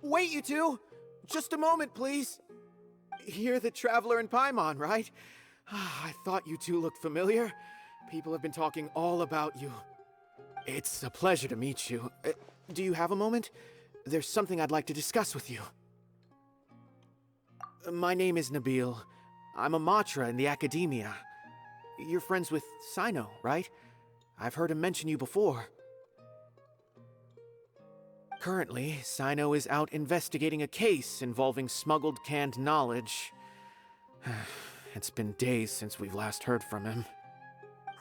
Wait, you two! Just a moment, please. You're the traveler in Pаймon, right? I thought you two looked familiar. People have been talking all about you. It's a pleasure to meet you. Do you have a moment? There's something I'd like to discuss with you. My name is Nabил. I'm a matra in the Academia. You're friends with Сайно, right? I've heard him mention you before. Currently, Сайно is out investigating a case involving smuggled canned knowledge. It's been days since we've last heard from him.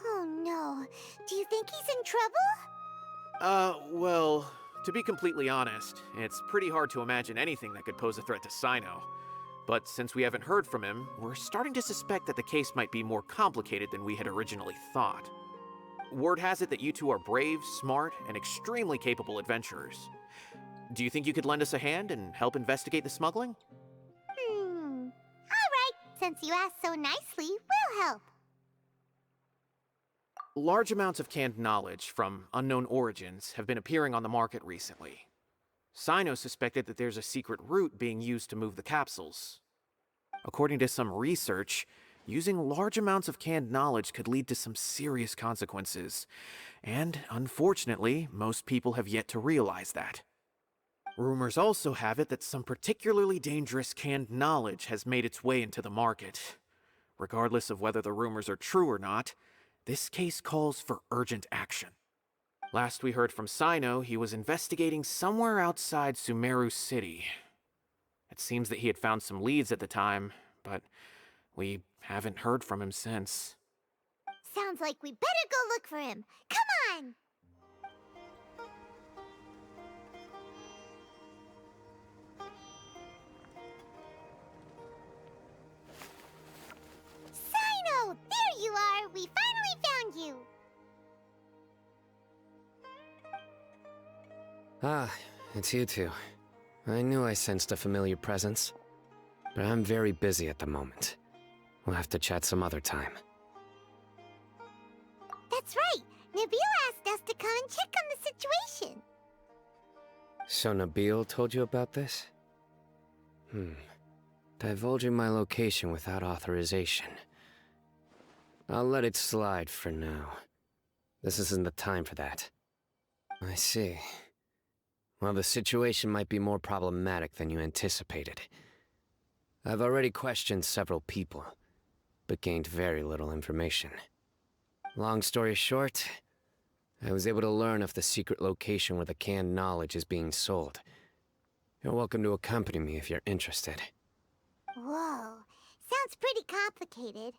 Oh no. Do you think he's in trouble? Well, to be completely honest, it's pretty hard to imagine anything that could pose a threat to Сайно. But since we haven't heard from him, we're starting to suspect that the case might be more complicated than we had originally thought. Word has it that you two are brave, smart, and extremely capable adventurers. Do you think you could lend us a hand and help investigate the smuggling? Alright, since you asked so nicely, we'll help. Large amounts of canned knowledge from unknown origins have been appearing on the market recently. Сайно suspected that there's a secret route being used to move the capsules. According to some research, using large amounts of canned knowledge could lead to some serious consequences, and unfortunately, most people have yet to realize that. Rumors also have it that some particularly dangerous canned knowledge has made its way into the market. Regardless of whether the rumors are true or not, this case calls for urgent action. Last we heard from Сайно, he was investigating somewhere outside Sumeru City. It seems that he had found some leads at the time, but we haven't heard from him since. Sounds like we better go look for him. Come on! Сайno! There you are! We finally found you! Ah, it's you two. I knew I sensed a familiar presence. But I'm very busy at the moment. We'll have to chat some other time. That's right! Nabil asked us to come and check on the situation. So Nabil told you about this? Divulging my location without authorization. I'll let it slide for now. This isn't the time for that. I see. Well, the situation might be more problematic than you anticipated. I've already questioned several people, but gained very little information. Long story short, I was able to learn of the secret location where the canned knowledge is being sold. You're welcome to accompany me if you're interested. Whoa, sounds pretty complicated.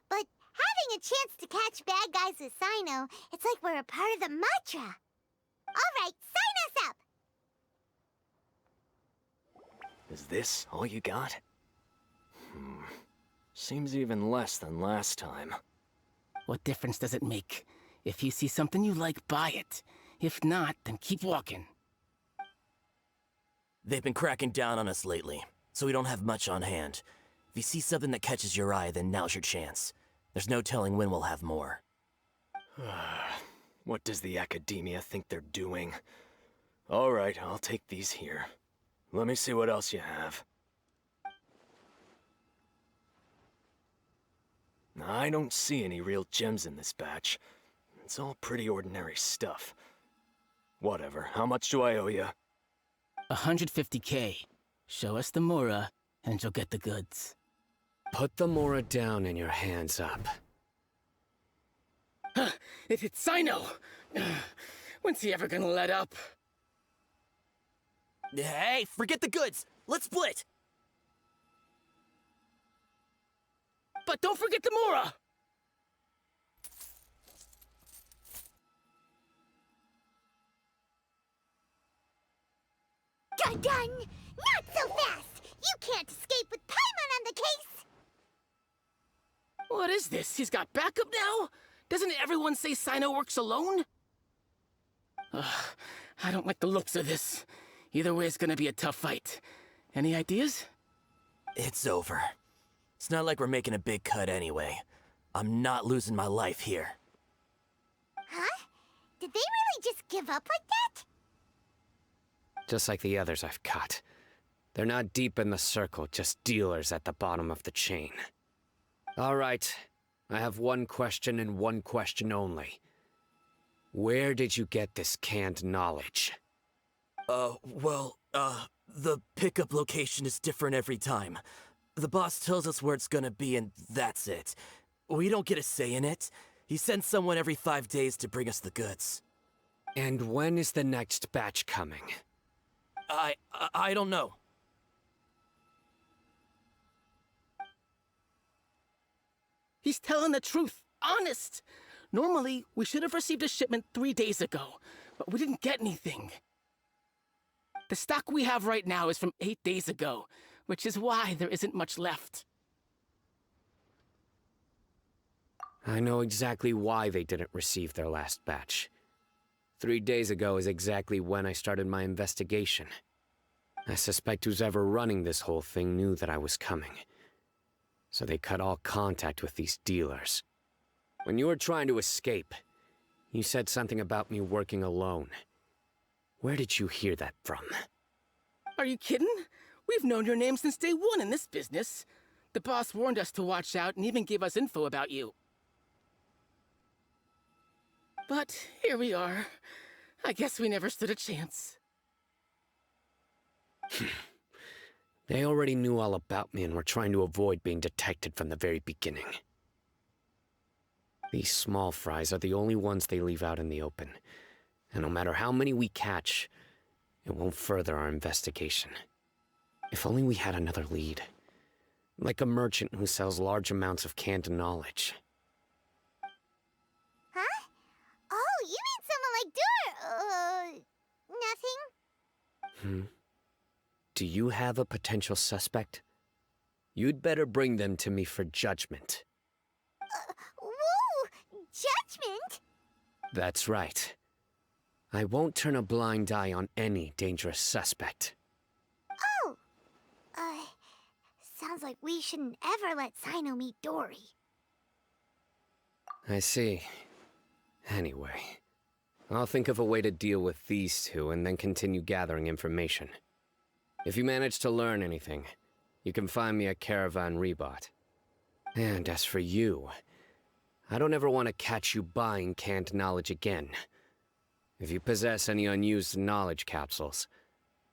But having a chance to catch bad guys with Сайно, it's like we're a part of the matra. Alright, sign us up! Is this all you got? Seems even less than last time. What difference does it make? If you see something you like, buy it. If not, then keep walking. They've been cracking down on us lately, so we don't have much on hand. If you see something that catches your eye, then now's your chance. There's no telling when we'll have more. What does the Academia think they're doing? Alright, I'll take these here. Let me see what else you have. I don't see any real gems in this batch. It's all pretty ordinary stuff. Whatever, how much do I owe you? 150K. Show us the Mora, and you'll get the goods. Put the Mora down and your hands up. It's Сайно! When's he ever gonna let up? Hey, forget the goods! Let's split! But don't forget the Mora! Dun-dun! Not so fast! You can't escape with Pаймon on the case! What is this? He's got backup now? Doesn't everyone say Сайно works alone? I don't like the looks of this. Either way, it's gonna be a tough fight. Any ideas? It's over. It's not like we're making a big cut anyway. I'm not losing my life here. Huh? Did they really just give up like that? Just like the others I've caught. They're not deep in the circle, just dealers at the bottom of the chain. All right, I have one question and one question only. Where did you get this canned knowledge? The pickup location is different every time. The boss tells us where it's gonna be and that's it. We don't get a say in it. He sends someone every 5 days to bring us the goods. And when is the next batch coming? I don't know. He's telling the truth. Honest. Normally, we should have received a shipment 3 days ago, but we didn't get anything. The stock we have right now is from 8 days ago, which is why there isn't much left. I know exactly why they didn't receive their last batch. 3 days ago is exactly when I started my investigation. I suspect who's ever running this whole thing knew that I was coming. So they cut all contact with these dealers. When you were trying to escape, you said something about me working alone. Where did you hear that from? Are you kidding? We've known your name since day one in this business. The boss warned us to watch out and even gave us info about you. But here we are. I guess we never stood a chance. They already knew all about me and were trying to avoid being detected from the very beginning. These small fries are the only ones they leave out in the open. And no matter how many we catch, it won't further our investigation. If only we had another lead. Like a merchant who sells large amounts of canned knowledge. Huh? Oh, you mean someone like nothing? Do you have a potential suspect? You'd better bring them to me for judgment. Whoa! Judgment? That's right. I won't turn a blind eye on any dangerous suspect. Oh! Sounds like we shouldn't ever let Сайно meet Dory. I see. Anyway, I'll think of a way to deal with these two and then continue gathering information. If you manage to learn anything, you can find me at Caravan Rebot. And as for you, I don't ever want to catch you buying canned knowledge again. If you possess any unused knowledge capsules,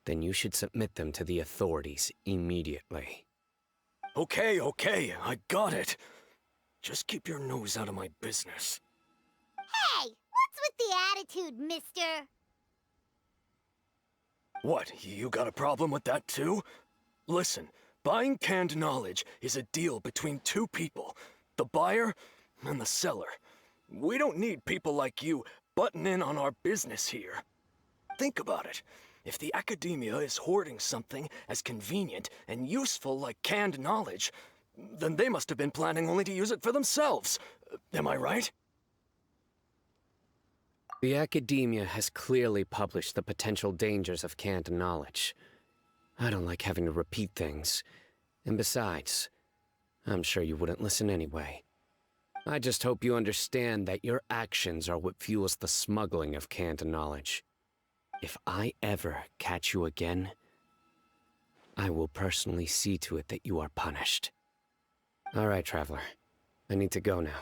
then you should submit them to the authorities immediately. Okay, I got it. Just keep your nose out of my business. Hey! What's with the attitude, mister? What, you got a problem with that too? Listen, buying canned knowledge is a deal between two people, the buyer and the seller. We don't need people like you butting in on our business here. Think about it. If the Academia is hoarding something as convenient and useful like canned knowledge, then they must have been planning only to use it for themselves. Am I right? The Academia has clearly published the potential dangers of canned knowledge. I don't like having to repeat things. And besides, I'm sure you wouldn't listen anyway. I just hope you understand that your actions are what fuels the smuggling of canned knowledge. If I ever catch you again, I will personally see to it that you are punished. All right, Traveler. I need to go now.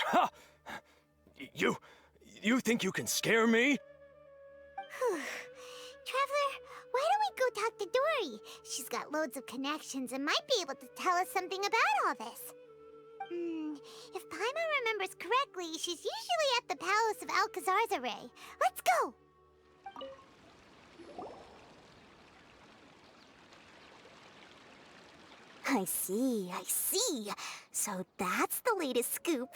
Ha! You think you can scare me? Traveler, why don't we go talk to Dory? She's got loads of connections and might be able to tell us something about all this. If Pаймon remembers correctly, she's usually at the palace of Alcazar's array. Let's go! I see. So that's the latest scoop.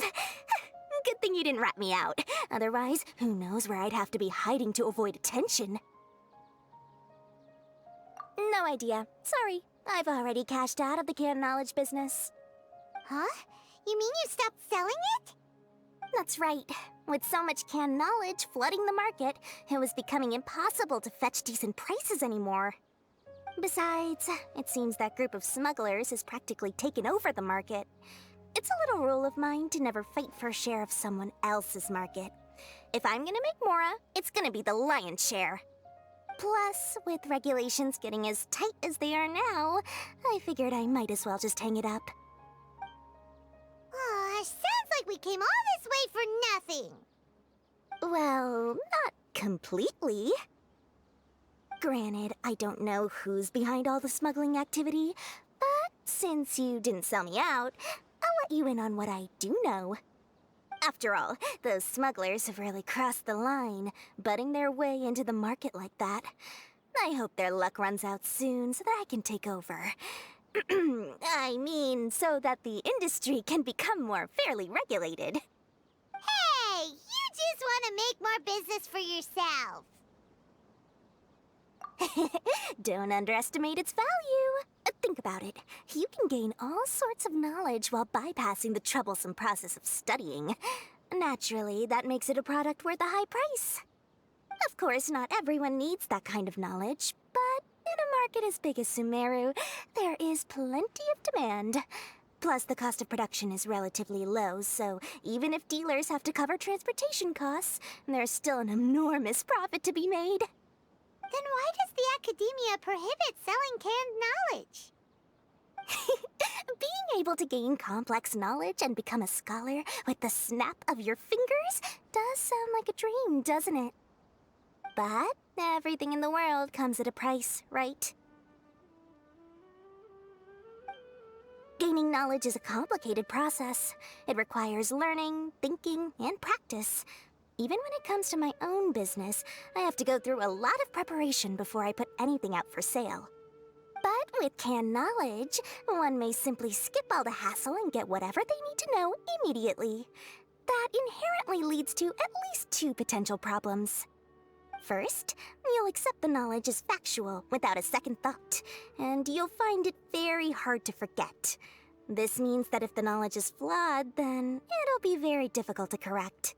Good thing you didn't rat me out. Otherwise, who knows where I'd have to be hiding to avoid attention. No idea. Sorry. I've already cashed out of the canned knowledge business. Huh? You mean you stopped selling it? That's right. With so much canned knowledge flooding the market, it was becoming impossible to fetch decent prices anymore. Besides, it seems that group of smugglers has practically taken over the market. It's a little rule of mine to never fight for a share of someone else's market. If I'm gonna make Mora, it's gonna be the lion's share. Plus, with regulations getting as tight as they are now, I figured I might as well just hang it up. Oh, sounds like we came all this way for nothing. Well, not completely. Granted, I don't know who's behind all the smuggling activity, but since you didn't sell me out, I'll let you in on what I do know. After all, those smugglers have really crossed the line, butting their way into the market like that. I hope their luck runs out soon so that I can take over. I mean, so that the industry can become more fairly regulated. Hey, you just want to make more business for yourself. Don't underestimate its value. Think about it. You can gain all sorts of knowledge while bypassing the troublesome process of studying. Naturally, that makes it a product worth a high price. Of course, not everyone needs that kind of knowledge, but in a market as big as Sumeru, there is plenty of demand. Plus, the cost of production is relatively low, so even if dealers have to cover transportation costs, there's still an enormous profit to be made. Then why does the Academia prohibit selling canned knowledge? Being able to gain complex knowledge and become a scholar with the snap of your fingers does sound like a dream, doesn't it? But everything in the world comes at a price, right? Gaining knowledge is a complicated process. It requires learning, thinking, and practice. Even when it comes to my own business, I have to go through a lot of preparation before I put anything out for sale. But with canned knowledge, one may simply skip all the hassle and get whatever they need to know immediately. That inherently leads to at least two potential problems. First, you'll accept the knowledge as factual without a second thought, and you'll find it very hard to forget. This means that if the knowledge is flawed, then it'll be very difficult to correct.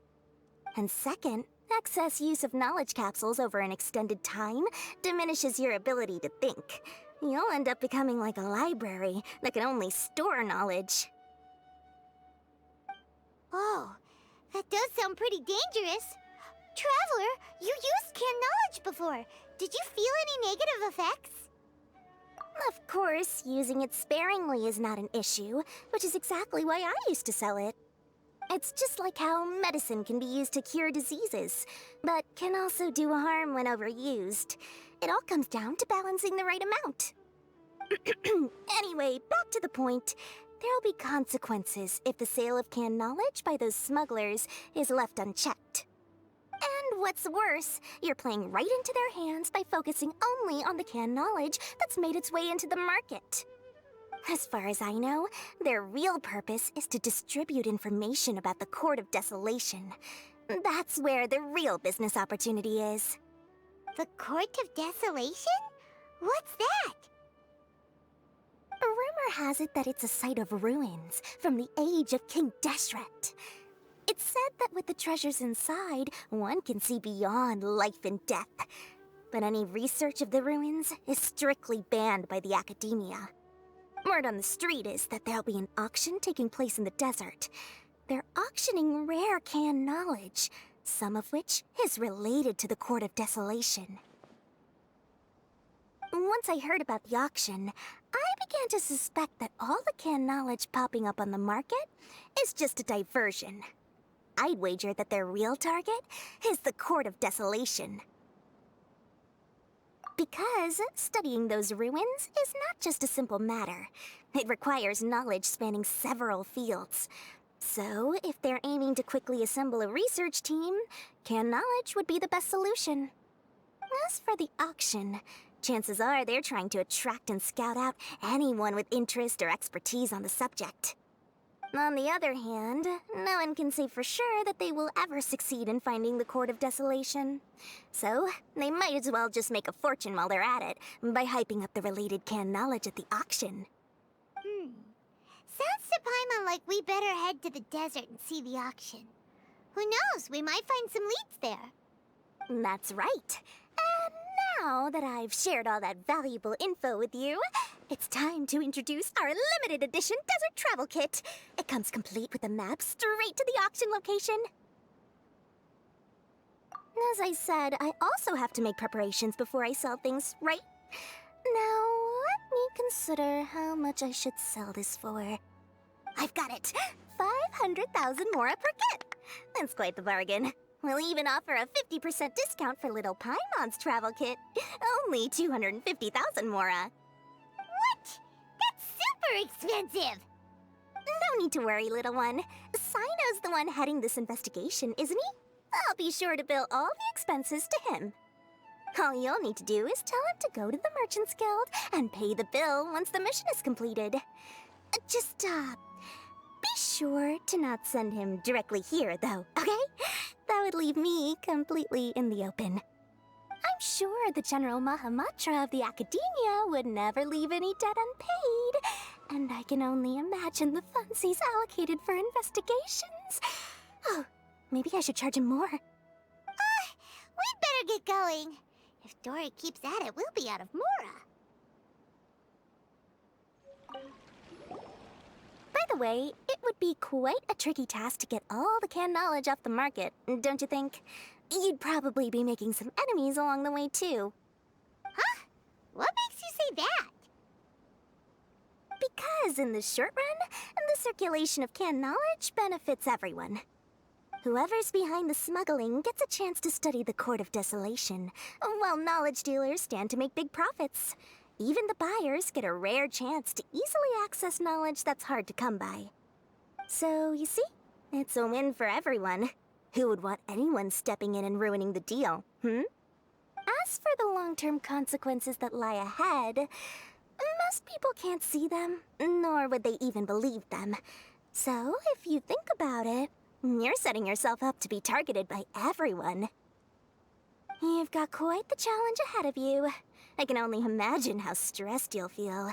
And second, excess use of knowledge capsules over an extended time diminishes your ability to think. You'll end up becoming like a library that can only store knowledge. Oh, that does sound pretty dangerous. Traveler, you used canned knowledge before. Did you feel any negative effects? Of course, using it sparingly is not an issue, which is exactly why I used to sell it. It's just like how medicine can be used to cure diseases, but can also do harm when overused. It all comes down to balancing the right amount. Anyway, back to the point. There'll be consequences if the sale of canned knowledge by those smugglers is left unchecked. And what's worse, you're playing right into their hands by focusing only on the canned knowledge that's made its way into the market. As far as I know, their real purpose is to distribute information about the Court of Desolation. That's where the real business opportunity is. The Court of Desolation? What's that? A rumor has it that it's a site of ruins from the age of King Deshret. It's said that with the treasures inside, one can see beyond life and death. But any research of the ruins is strictly banned by the Academia. Word on the street is that there'll be an auction taking place in the desert. They're auctioning rare canned knowledge, some of which is related to the Court of Desolation. Once I heard about the auction, I began to suspect that all the canned knowledge popping up on the market is just a diversion. I'd wager that their real target is the Court of Desolation. Because studying those ruins is not just a simple matter. It requires knowledge spanning several fields. So, if they're aiming to quickly assemble a research team, canned knowledge would be the best solution. As for the auction, chances are they're trying to attract and scout out anyone with interest or expertise on the subject. On the other hand, no one can say for sure that they will ever succeed in finding the Court of Desolation. So, they might as well just make a fortune while they're at it by hyping up the related canned knowledge at the auction. Sounds to Paimon like we better head to the desert and see the auction. Who knows, we might find some leads there. That's right. And now that I've shared all that valuable info with you, It's time to introduce our limited edition desert travel kit. It comes complete with a map straight to the auction location. As I said, I also have to make preparations before I sell things, right? Now, let me consider how much I should sell this for. I've got it! 500,000 mora per kit! That's quite the bargain. We'll even offer a 50% discount for little Paimon's travel kit. Only 250,000 mora. What? That's super expensive! No need to worry, little one. Sayno's the one heading this investigation, isn't he? I'll be sure to bill all the expenses to him. All you'll need to do is tell him to go to the Merchants Guild and pay the bill once the mission is completed. Just, be sure to not send him directly here, though, okay? That would leave me completely in the open. I'm sure the General Mahamatra of the Academia would never leave any debt unpaid, and I can only imagine the funds he's allocated for investigations. Oh, maybe I should charge him more. We'd better get going. If Dory keeps at it, we'll be out of mora. By the way, it would be quite a tricky task to get all the canned knowledge off the market, don't you think? You'd probably be making some enemies along the way, too. Huh? What makes you say that? Because in the short run, the circulation of canned knowledge benefits everyone. Whoever's behind the smuggling gets a chance to study the Court of Desolation, while knowledge dealers stand to make big profits. Even the buyers get a rare chance to easily access knowledge that's hard to come by. So, you see, it's a win for everyone. Who would want anyone stepping in and ruining the deal, As for the long-term consequences that lie ahead, most people can't see them, nor would they even believe them. So, if you think about it, you're setting yourself up to be targeted by everyone. You've got quite the challenge ahead of you. I can only imagine how stressed you'll feel.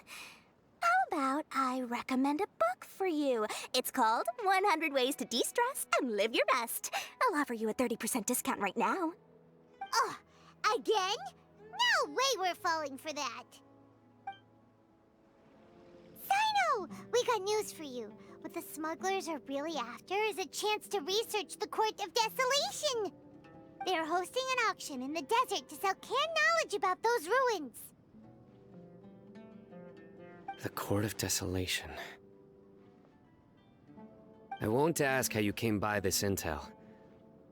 How about I recommend a book for you? It's called 100 Ways to De-Stress and Live Your Best. I'll offer you a 30% discount right now. Oh, again? No way we're falling for that. Cyno! We got news for you. What the smugglers are really after is a chance to research the Court of Desolation. They're hosting an auction in the desert to sell canned knowledge about those ruins. The Court of Desolation. I won't ask how you came by this intel,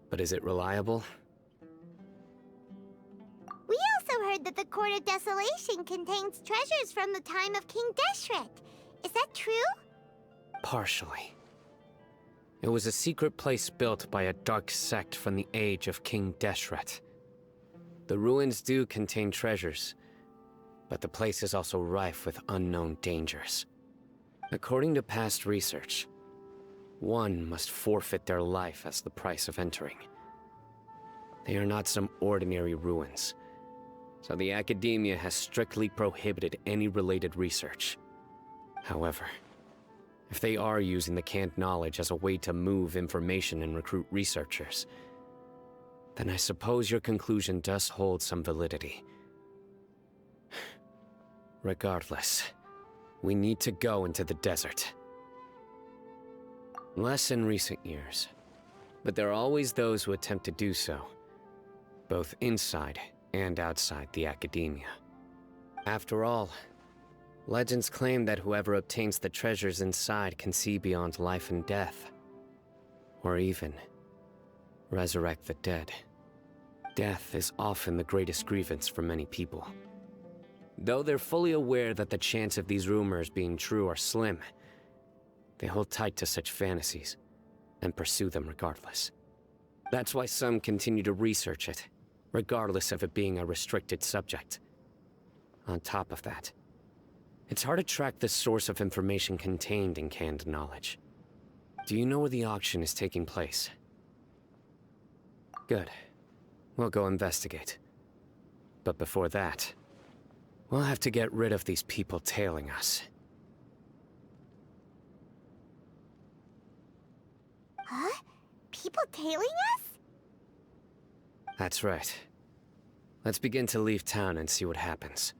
but is it reliable? We also heard that the Court of Desolation contains treasures from the time of King Deshret. Is that true? Partially. It was a secret place built by a dark sect from the age of King Deshret. The ruins do contain treasures, but the place is also rife with unknown dangers. According to past research, one must forfeit their life as the price of entering. They are not some ordinary ruins, so the Academia has strictly prohibited any related research. However, if they are using the canned knowledge as a way to move information and recruit researchers, then I suppose your conclusion does hold some validity. Regardless, we need to go into the desert. Less in recent years, but there are always those who attempt to do so, both inside and outside the Academia. After all, legends claim that whoever obtains the treasures inside can see beyond life and death, or even resurrect the dead. Death is often the greatest grievance for many people. Though they're fully aware that the chance of these rumors being true are slim, they hold tight to such fantasies and pursue them regardless. That's why some continue to research it, regardless of it being a restricted subject. On top of that, it's hard to track the source of information contained in canned knowledge. Do you know where the auction is taking place? Good. We'll go investigate. But before that, we'll have to get rid of these people tailing us. Huh? People tailing us? That's right. Let's begin to leave town and see what happens.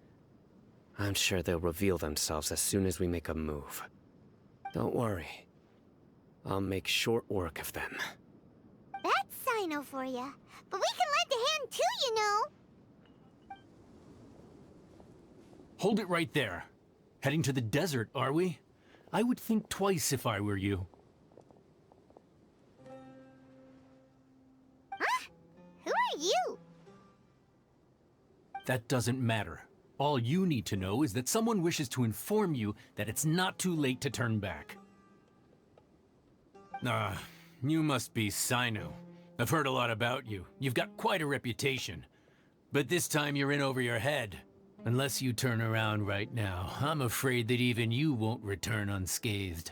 I'm sure they'll reveal themselves as soon as we make a move. Don't worry. I'll make short work of them. That's Cyno for ya. But we can lend a hand too, you know. Hold it right there. Heading to the desert, are we? I would think twice if I were you. Huh? Who are you? That doesn't matter. All you need to know is that someone wishes to inform you that it's not too late to turn back. You must be Cyno. I've heard a lot about you. You've got quite a reputation. But this time you're in over your head. Unless you turn around right now, I'm afraid that even you won't return unscathed.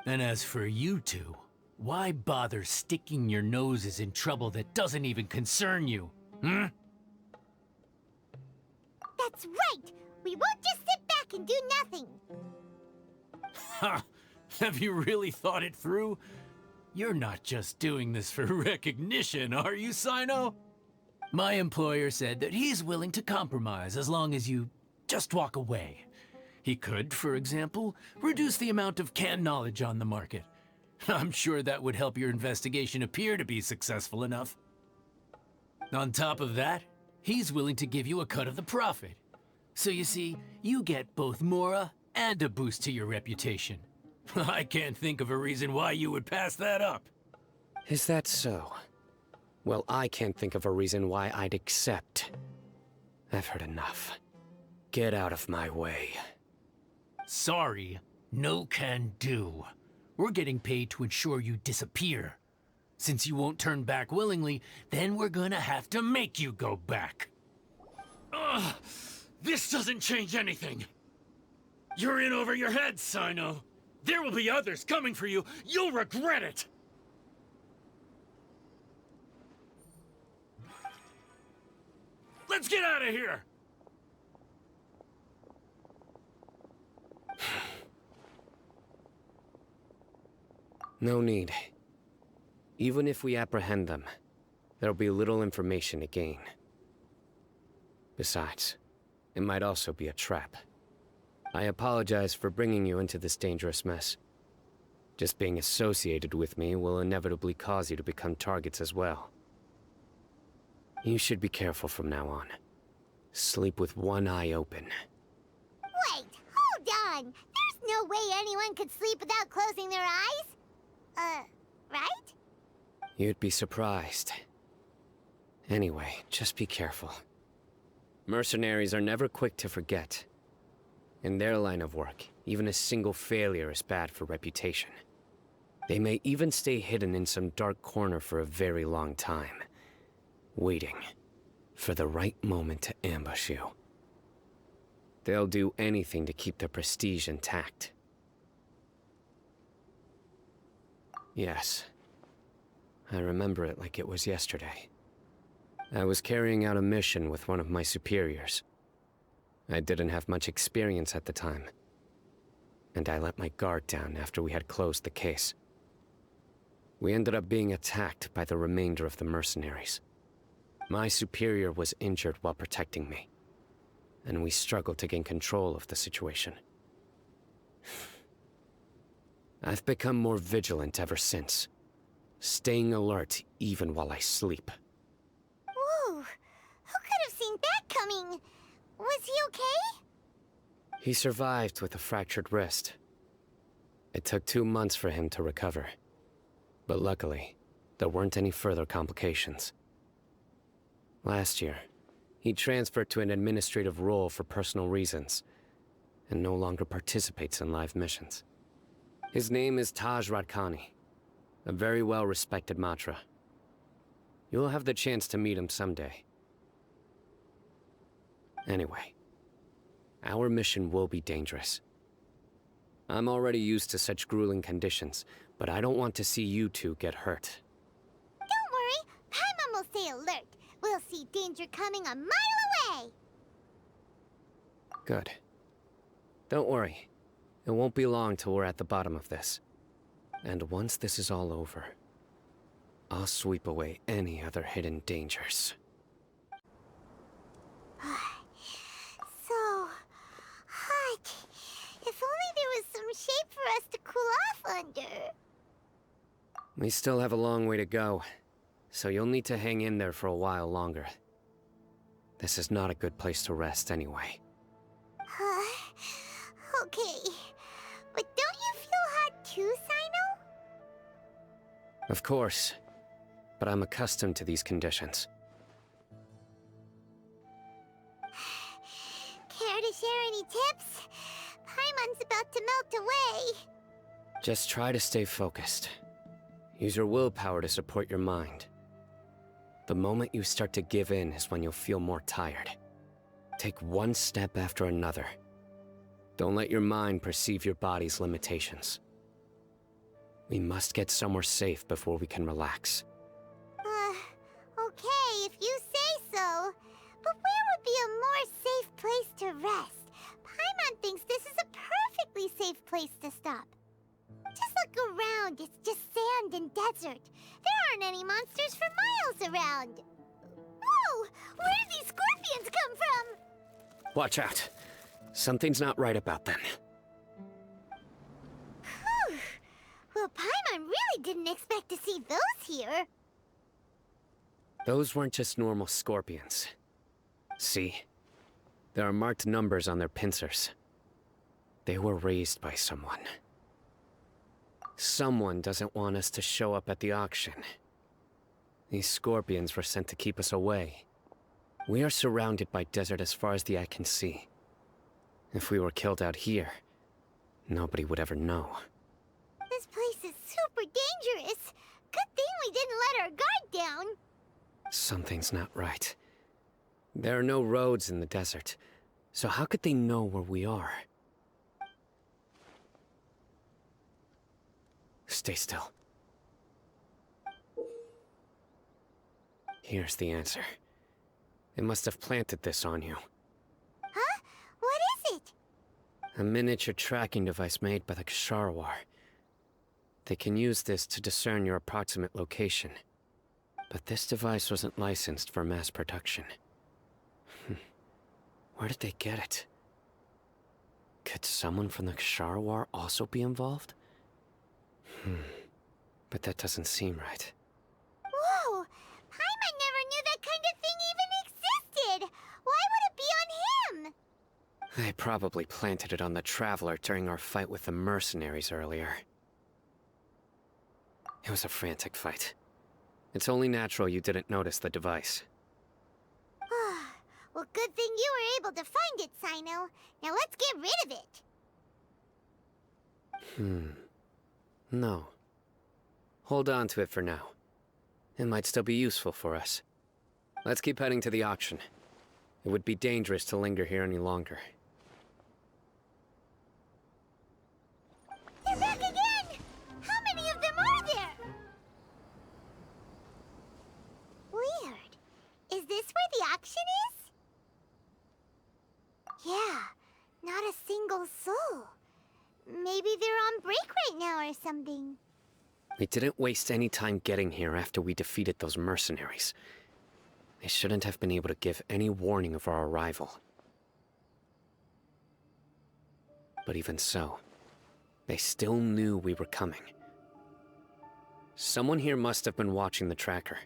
And as for you two, why bother sticking your noses in trouble that doesn't even concern you? Hmm? That's right! We won't just sit back and do nothing! Ha! Have you really thought it through? You're not just doing this for recognition, are you, Cyno? My employer said that he's willing to compromise as long as you just walk away. He could, for example, reduce the amount of canned knowledge on the market. I'm sure that would help your investigation appear to be successful enough. On top of that, he's willing to give you a cut of the profit. So you see, you get both Mora and a boost to your reputation. I can't think of a reason why you would pass that up. Is that so? Well, I can't think of a reason why I'd accept. I've heard enough. Get out of my way. Sorry, no can do. We're getting paid to ensure you disappear. Since you won't turn back willingly, then we're gonna have to make you go back. Ugh! This doesn't change anything! You're in over your head, Cyno! There will be others coming for you! You'll regret it! Let's get out of here! No need. Even if we apprehend them, there'll be little information to gain. Besides, it might also be a trap. I apologize for bringing you into this dangerous mess. Just being associated with me will inevitably cause you to become targets as well. You should be careful from now on. Sleep with one eye open. Wait, hold on! There's no way anyone could sleep without closing their eyes? Right? You'd be surprised. Anyway, just be careful. Mercenaries are never quick to forget. In their line of work, even a single failure is bad for reputation. They may even stay hidden in some dark corner for a very long time, waiting for the right moment to ambush you. They'll do anything to keep their prestige intact. Yes. I remember it like it was yesterday. I was carrying out a mission with one of my superiors. I didn't have much experience at the time, and I let my guard down after we had closed the case. We ended up being attacked by the remainder of the mercenaries. My superior was injured while protecting me, and we struggled to gain control of the situation. I've become more vigilant ever since, staying alert even while I sleep. Whoa! Who could have seen that coming? Was he okay? He survived with a fractured wrist. It took 2 months for him to recover. But luckily, there weren't any further complications. Last year, he transferred to an administrative role for personal reasons, and no longer participates in live missions. His name is Taj Radkani, a very well-respected matra. You'll have the chance to meet him someday. Anyway, our mission will be dangerous. I'm already used to such grueling conditions, but I don't want to see you two get hurt. Don't worry, Pаймon will stay alert. We'll see danger coming a mile away. Good. Don't worry. It won't be long till we're at the bottom of this. And once this is all over, I'll sweep away any other hidden dangers. So, warm shape for us to cool off under. We still have a long way to go, so you'll need to hang in there for a while longer. This is not a good place to rest anyway. Okay. But don't you feel hot too, Сайно? Of course, but I'm accustomed to these conditions. Care to share any tips? Paimon's about to melt away. Just try to stay focused. Use your willpower to support your mind. The moment you start to give in is when you'll feel more tired. Take one step after another. Don't let your mind perceive your body's limitations. We must get somewhere safe before we can relax. Okay, if you say so. But where would be a more safe place to rest? Paimon thinks this is a perfectly safe place to stop. Just look around, it's just sand and desert. There aren't any monsters for miles around. Whoa! Where did these scorpions come from? Watch out. Something's not right about them. Whew. Well, Paimon really didn't expect to see those here. Those weren't just normal scorpions. See? There are marked numbers on their pincers. They were raised by someone. Someone doesn't want us to show up at the auction. These scorpions were sent to keep us away. We are surrounded by desert as far as the eye can see. If we were killed out here, nobody would ever know. This place is super dangerous. Good thing we didn't let our guard down. Something's not right. There are no roads in the desert, so how could they know where we are? Stay still. Here's the answer. They must have planted this on you. Huh? What is it? A miniature tracking device made by the Ksharawar. They can use this to discern your approximate location. But this device wasn't licensed for mass production. Where did they get it? Could someone from the Ksharawar also be involved? But that doesn't seem right. Whoa! Paimon never knew that kind of thing even existed! Why would it be on him? They probably planted it on the Traveler during our fight with the mercenaries earlier. It was a frantic fight. It's only natural you didn't notice the device. Well, good thing you were able to find it, Сайно. Now let's get rid of it. No. Hold on to it for now. It might still be useful for us. Let's keep heading to the auction. It would be dangerous to linger here any longer. They're back again! How many of them are there? Weird. Is this where the auction is? Yeah, not a single soul. Maybe they're on break right now or something. We didn't waste any time getting here after we defeated those mercenaries. They shouldn't have been able to give any warning of our arrival. But even so, they still knew we were coming. Someone here must have been watching the tracker,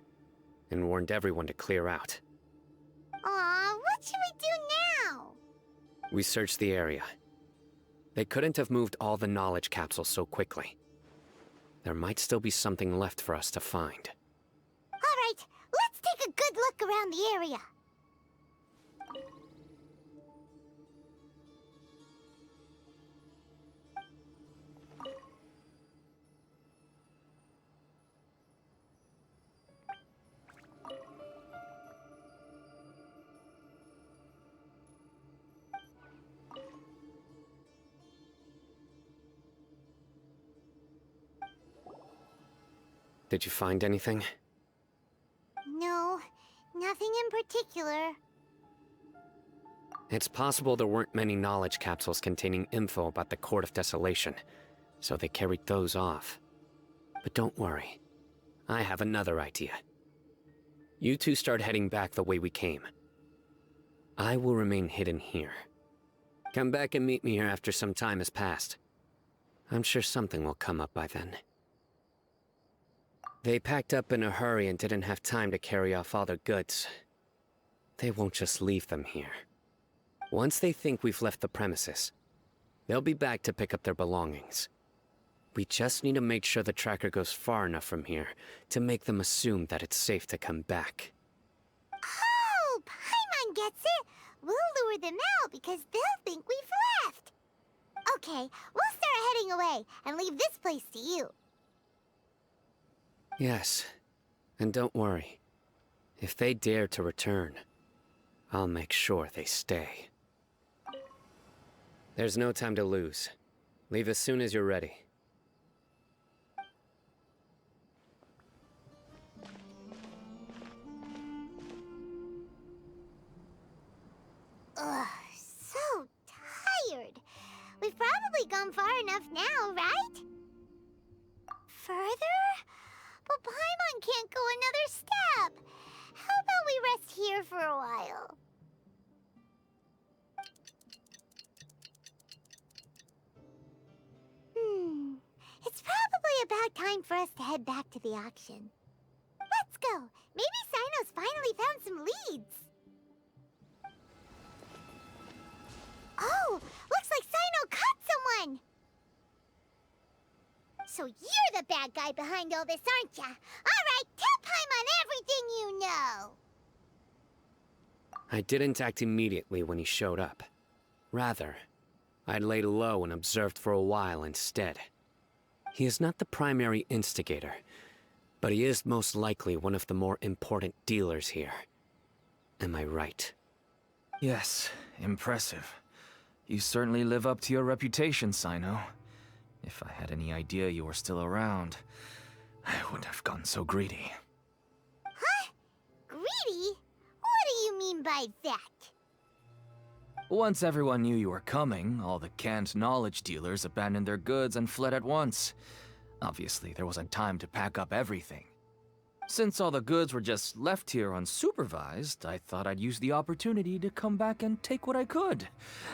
and warned everyone to clear out. Aw, what should we do now? We searched the area. They couldn't have moved all the knowledge capsules so quickly. There might still be something left for us to find. All right, let's take a good look around the area. Did you find anything? No, nothing in particular. It's possible there weren't many knowledge capsules containing info about the Court of Desolation, so they carried those off. But don't worry. I have another idea. You two start heading back the way we came. I will remain hidden here. Come back and meet me here after some time has passed. I'm sure something will come up by then. They packed up in a hurry and didn't have time to carry off all their goods. They won't just leave them here. Once they think we've left the premises, they'll be back to pick up their belongings. We just need to make sure the tracker goes far enough from here to make them assume that it's safe to come back. Oh, Paimon gets it. We'll lure them out because they'll think we've left. Okay, we'll start heading away and leave this place to you. Yes, and don't worry. If they dare to return, I'll make sure they stay. There's no time to lose. Leave as soon as you're ready. Ugh, so tired. We've probably gone far enough now, right? Further? But Paimon can't go another step. How about we rest here for a while? It's probably about time for us to head back to the auction. Let's go. Maybe Cyno's finally found some leads. Oh, looks like Cyno caught someone! So you're the bad guy behind all this, aren't ya? Alright, tell Paimon everything you know! I didn't act immediately when he showed up. Rather, I laid low and observed for a while instead. He is not the primary instigator, but he is most likely one of the more important dealers here. Am I right? Yes, impressive. You certainly live up to your reputation, Cyno. If I had any idea you were still around, I wouldn't have gotten so greedy. Huh? Greedy? What do you mean by that? Once everyone knew you were coming, all the canned knowledge dealers abandoned their goods and fled at once. Obviously, there wasn't time to pack up everything. Since all the goods were just left here unsupervised, I thought I'd use the opportunity to come back and take what I could.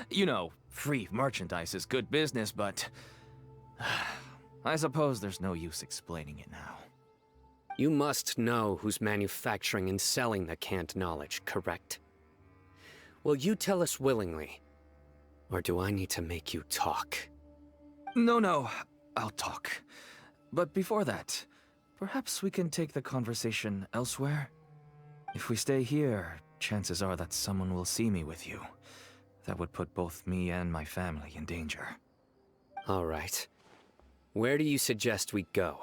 You know, free merchandise is good business, but I suppose there's no use explaining it now. You must know who's manufacturing and selling the canned knowledge, correct? Will you tell us willingly? Or do I need to make you talk? No, I'll talk. But before that, perhaps we can take the conversation elsewhere? If we stay here, chances are that someone will see me with you. That would put both me and my family in danger. All right. Where do you suggest we go?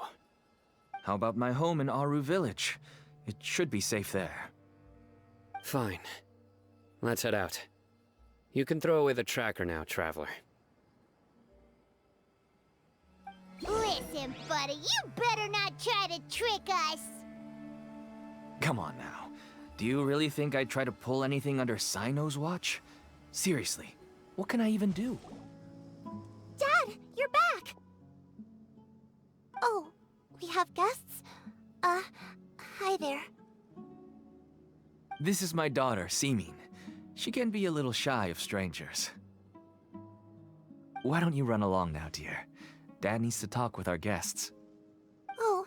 How about my home in Aru Village? It should be safe there. Fine. Let's head out. You can throw away the tracker now, traveler. Listen, buddy, you better not try to trick us! Come on now. Do you really think I'd try to pull anything under Cyno's watch? Seriously, what can I even do? Dad, you're back! Oh, we have guests? Hi there. This is my daughter, Simin. She can be a little shy of strangers. Why don't you run along now, dear? Dad needs to talk with our guests. Oh,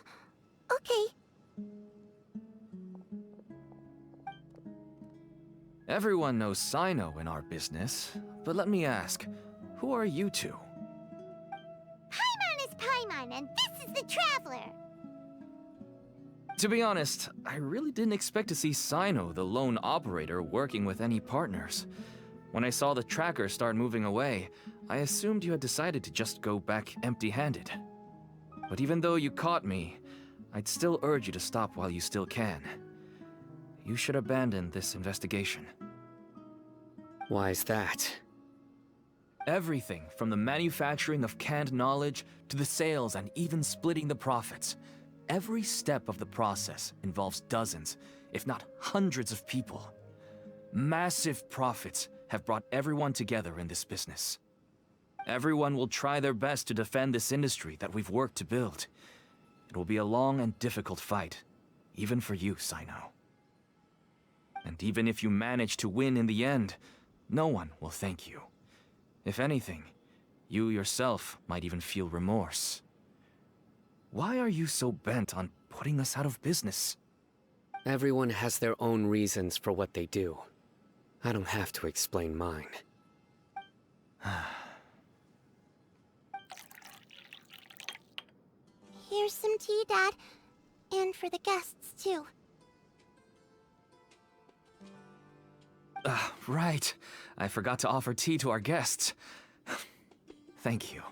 okay. Everyone knows Cyno in our business, but let me ask, who are you two? Paimon is Paimon, and this is the Traveler! To be honest, I really didn't expect to see Cyno, the lone operator, working with any partners. When I saw the tracker start moving away, I assumed you had decided to just go back empty-handed. But even though you caught me, I'd still urge you to stop while you still can. You should abandon this investigation. Why is that? Everything from the manufacturing of canned knowledge to the sales and even splitting the profits. Every step of the process involves dozens, if not hundreds of people. Massive profits have brought everyone together in this business. Everyone will try their best to defend this industry that we've worked to build. It will be a long and difficult fight, even for you, Cyno. And even if you manage to win in the end, no one will thank you. If anything, You yourself might even feel remorse. Why are you so bent on putting us out of business? Everyone has their own reasons for what they do. I don't have to explain mine. Here's some tea, Dad. And for the guests, too. Right. I forgot to offer tea to our guests. Thank you.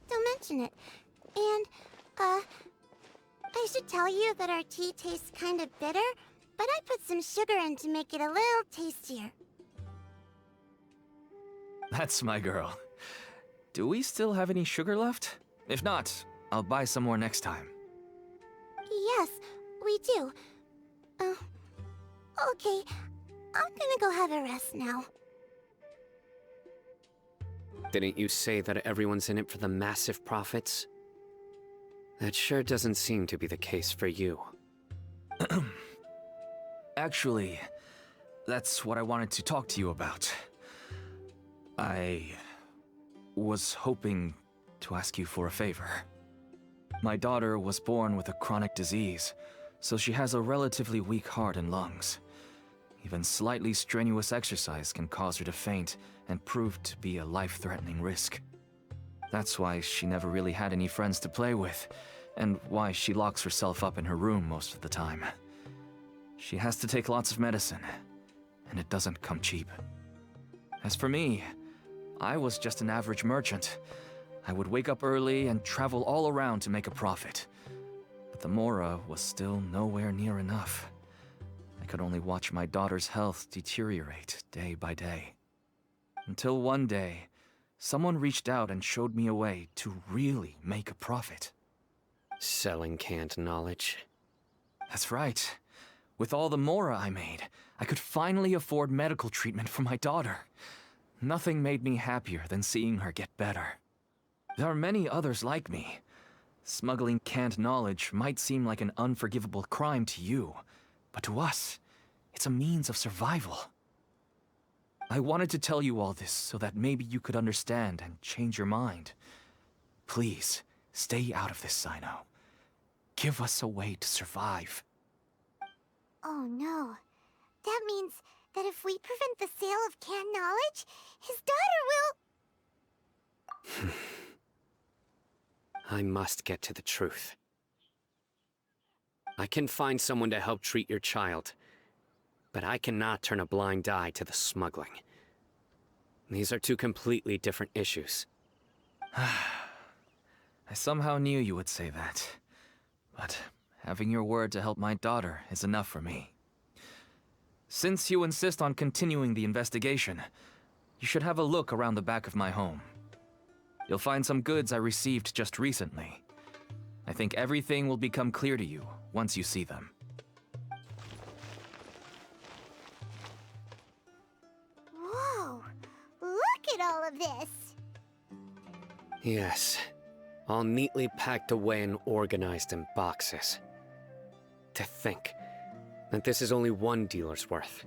Don't mention it. And, I should tell you that our tea tastes kind of bitter, but I put some sugar in to make it a little tastier. That's my girl. Do we still have any sugar left? If not, I'll buy some more next time. Yes, we do. Okay. I'm gonna go have a rest now. Didn't you say that everyone's in it for the massive profits? That sure doesn't seem to be the case for you. Actually, that's what I wanted to talk to you about. I was hoping to ask you for a favor. My daughter was born with a chronic disease, so she has a relatively weak heart and lungs. Even slightly strenuous exercise can cause her to faint and prove to be a life-threatening risk. That's why she never really had any friends to play with, and why she locks herself up in her room most of the time. She has to take lots of medicine, and it doesn't come cheap. As for me, I was just an average merchant. I would wake up early and travel all around to make a profit. But the Mora was still nowhere near enough. I could only watch my daughter's health deteriorate day by day. Until one day, someone reached out and showed me a way to really make a profit. Selling canned knowledge. That's right. With all the Mora I made, I could finally afford medical treatment for my daughter. Nothing made me happier than seeing her get better. There are many others like me. Smuggling canned knowledge might seem like an unforgivable crime to you, but to us, it's a means of survival. I wanted to tell you all this so that maybe you could understand and change your mind. Please, stay out of this, Сайно. Give us a way to survive. Oh no. That means that if we prevent the sale of canned knowledge, his daughter will... I must get to the truth. I can find someone to help treat your child, but I cannot turn a blind eye to the smuggling. These are two completely different issues. I somehow knew you would say that. But having your word to help my daughter is enough for me. Since you insist on continuing the investigation, you should have a look around the back of my home. You'll find some goods I received just recently. I think everything will become clear to you once you see them. Whoa! Look at all of this! Yes, all neatly packed away and organized in boxes. To think that this is only one dealer's worth.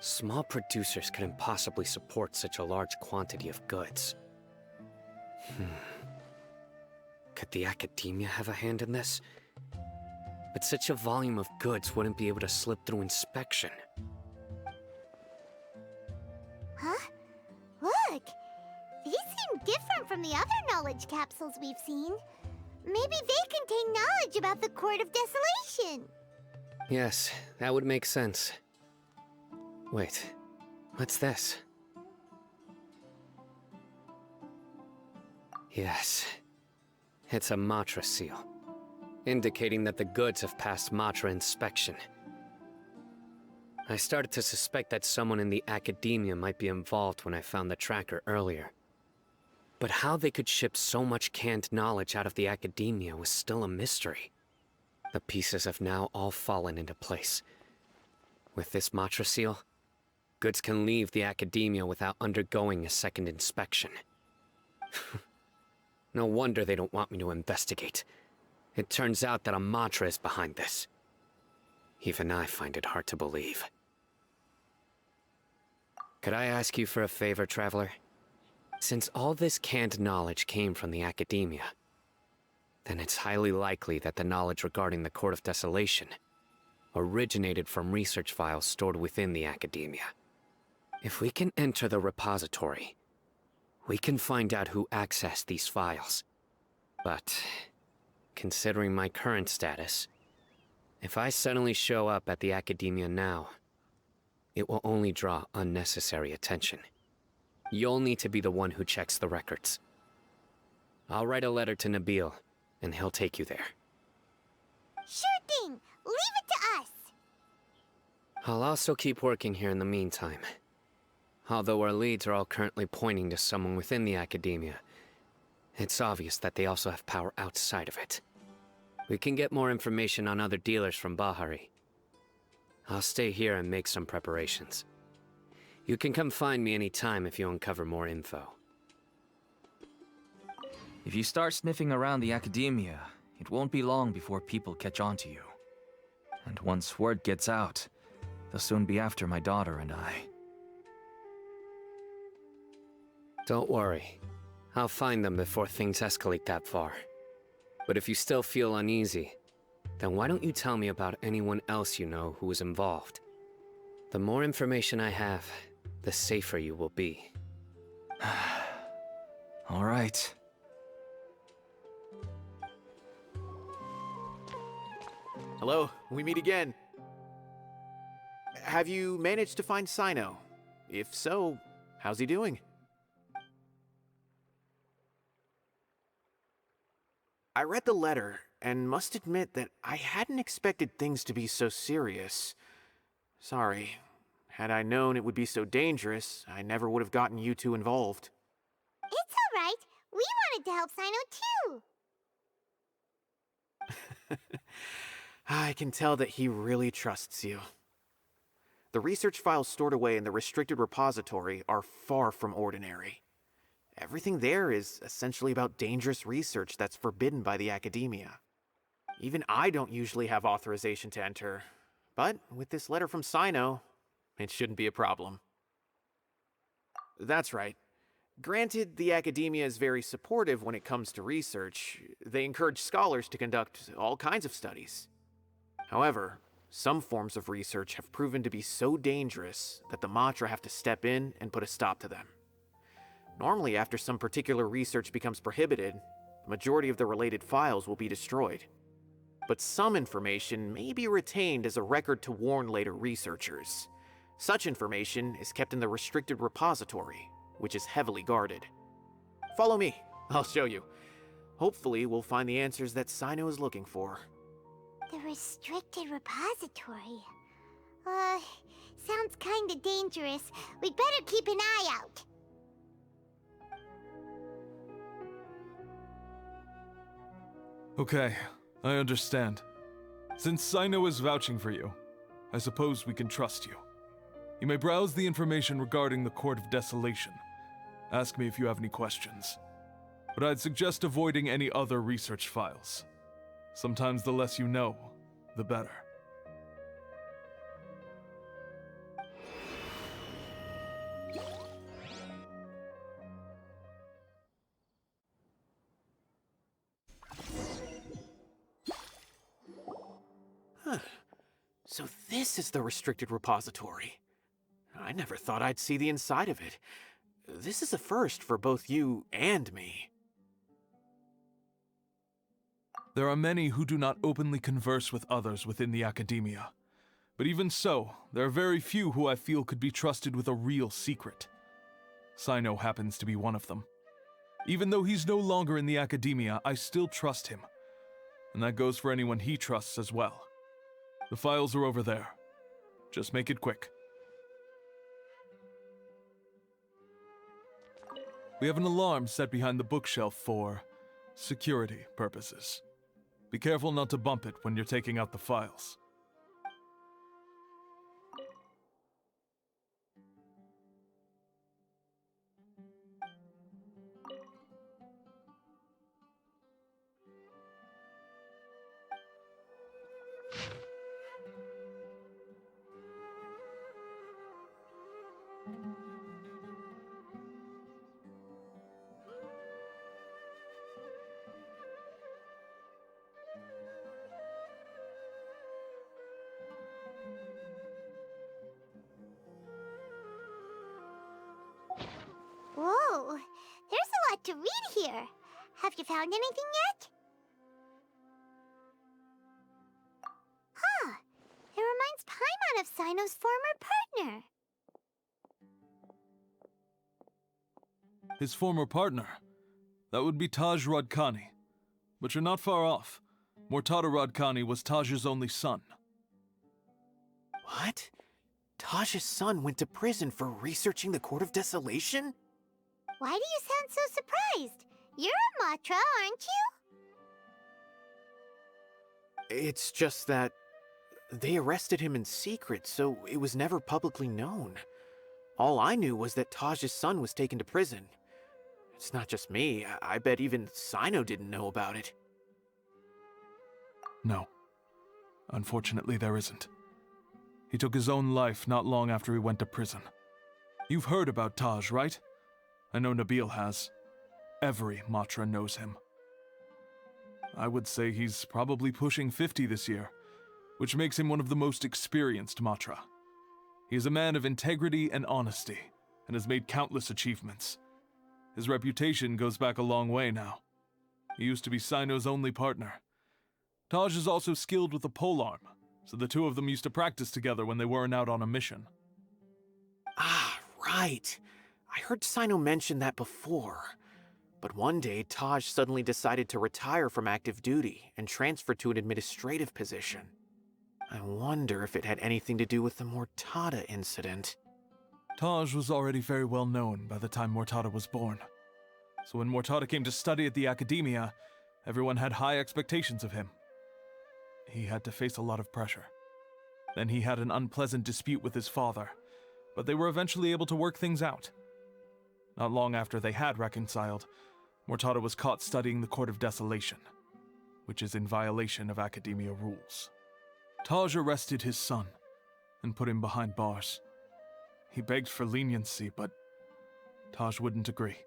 Small producers couldn't possibly support such a large quantity of goods. Could the Academia have a hand in this? But such a volume of goods wouldn't be able to slip through inspection. Huh? Look! These seem different from the other knowledge capsules we've seen. Maybe they contain knowledge about the Court of Desolation. Yes, that would make sense. Wait, what's this? Yes, it's a mattra seal, indicating that the goods have passed mattra inspection. I started to suspect that someone in the Academia might be involved when I found the tracker earlier. But how they could ship so much canned knowledge out of the Academia was still a mystery. The pieces have now all fallen into place. With this mattra seal, goods can leave the Academia without undergoing a second inspection. No wonder they don't want me to investigate. It turns out that a mattra is behind this. Even I find it hard to believe. Could I ask you for a favor, Traveler? Since all this canned knowledge came from the Academia, then it's highly likely that the knowledge regarding the Court of Desolation originated from research files stored within the Academia. If we can enter the repository, we can find out who accessed these files. But, considering my current status, if I suddenly show up at the Academia now, it will only draw unnecessary attention. You'll need to be the one who checks the records. I'll write a letter to Nabil, and he'll take you there. Sure thing. Leave it to us. I'll also keep working here in the meantime. Although our leads are all currently pointing to someone within the Academia, it's obvious that they also have power outside of it. We can get more information on other dealers from Bahari. I'll stay here and make some preparations. You can come find me anytime if you uncover more info. If you start sniffing around the Academia, it won't be long before people catch on to you. And once word gets out, they'll soon be after my daughter and I. Don't worry. I'll find them before things escalate that far. But if you still feel uneasy, then why don't you tell me about anyone else you know who was involved? The more information I have, the safer you will be. All right. Hello, we meet again. Have you managed to find Сайно? If so, how's he doing? I read the letter, and must admit that I hadn't expected things to be so serious. Sorry. Had I known it would be so dangerous, I never would have gotten you two involved. It's all right. We wanted to help Сайно too. I can tell that he really trusts you. The research files stored away in the restricted repository are far from ordinary. Everything there is essentially about dangerous research that's forbidden by the Academia. Even I don't usually have authorization to enter, but with this letter from Сайно, it shouldn't be a problem. That's right. Granted, the Academia is very supportive when it comes to research. They encourage scholars to conduct all kinds of studies. However, some forms of research have proven to be so dangerous that the Matra have to step in and put a stop to them. Normally, after some particular research becomes prohibited, the majority of the related files will be destroyed. But some information may be retained as a record to warn later researchers. Such information is kept in the restricted repository, which is heavily guarded. Follow me, I'll show you. Hopefully, we'll find the answers that Сайно is looking for. The restricted repository. Sounds kinda dangerous. We'd better keep an eye out. Okay, I understand. Since Сайно is vouching for you, I suppose we can trust you. You may browse the information regarding the Court of Desolation. Ask me if you have any questions. But I'd suggest avoiding any other research files. Sometimes the less you know, the better. So this is the restricted repository. I never thought I'd see the inside of it. This is a first for both you and me. There are many who do not openly converse with others within the Academia. But even so, there are very few who I feel could be trusted with a real secret. Сайно happens to be one of them. Even though he's no longer in the Academia, I still trust him. And that goes for anyone he trusts as well. The files are over there. Just make it quick. We have an alarm set behind the bookshelf for security purposes. Be careful not to bump it when you're taking out the files. Have you found anything yet? Huh. It reminds Pаймon of Cyno's former partner. His former partner? That would be Taj Radkani. But you're not far off. Mortada Radkani was Taj's only son. What? Taj's son went to prison for researching the Court of Desolation? Why do you sound so surprised? You're a matra, aren't you? It's just that they arrested him in secret, so it was never publicly known. All I knew was that Taj's son was taken to prison. It's not just me. I bet even Сайно didn't know about it. No. Unfortunately, there isn't. He took his own life not long after he went to prison. You've heard about Taj, right? I know Nabil has. Every Matra knows him. I would say he's probably pushing 50 this year, which makes him one of the most experienced Matra. He is a man of integrity and honesty, and has made countless achievements. His reputation goes back a long way now. He used to be Cyno's only partner. Taj is also skilled with the polearm, so the two of them used to practice together when they weren't out on a mission. Ah, right. I heard Cyno mention that before. But one day, Taj suddenly decided to retire from active duty and transfer to an administrative position. I wonder if it had anything to do with the Mortada incident. Taj was already very well known by the time Mortada was born. So when Mortada came to study at the Academia, everyone had high expectations of him. He had to face a lot of pressure. Then he had an unpleasant dispute with his father, but they were eventually able to work things out. Not long after they had reconciled, Mortada was caught studying the Court of Desolation, which is in violation of Academia rules. Taj arrested his son and put him behind bars. He begged for leniency, but Taj wouldn't agree.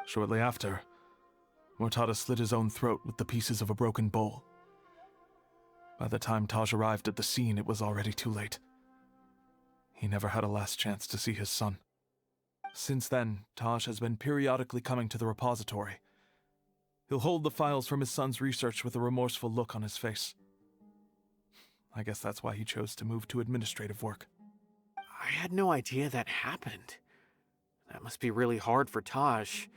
Shortly after, Mortada slit his own throat with the pieces of a broken bowl. By the time Taj arrived at the scene, it was already too late. He never had a last chance to see his son. Since then, Taj has been periodically coming to the repository. He'll hold the files from his son's research with a remorseful look on his face. I guess that's why he chose to move to administrative work. I had no idea that happened. That must be really hard for Taj.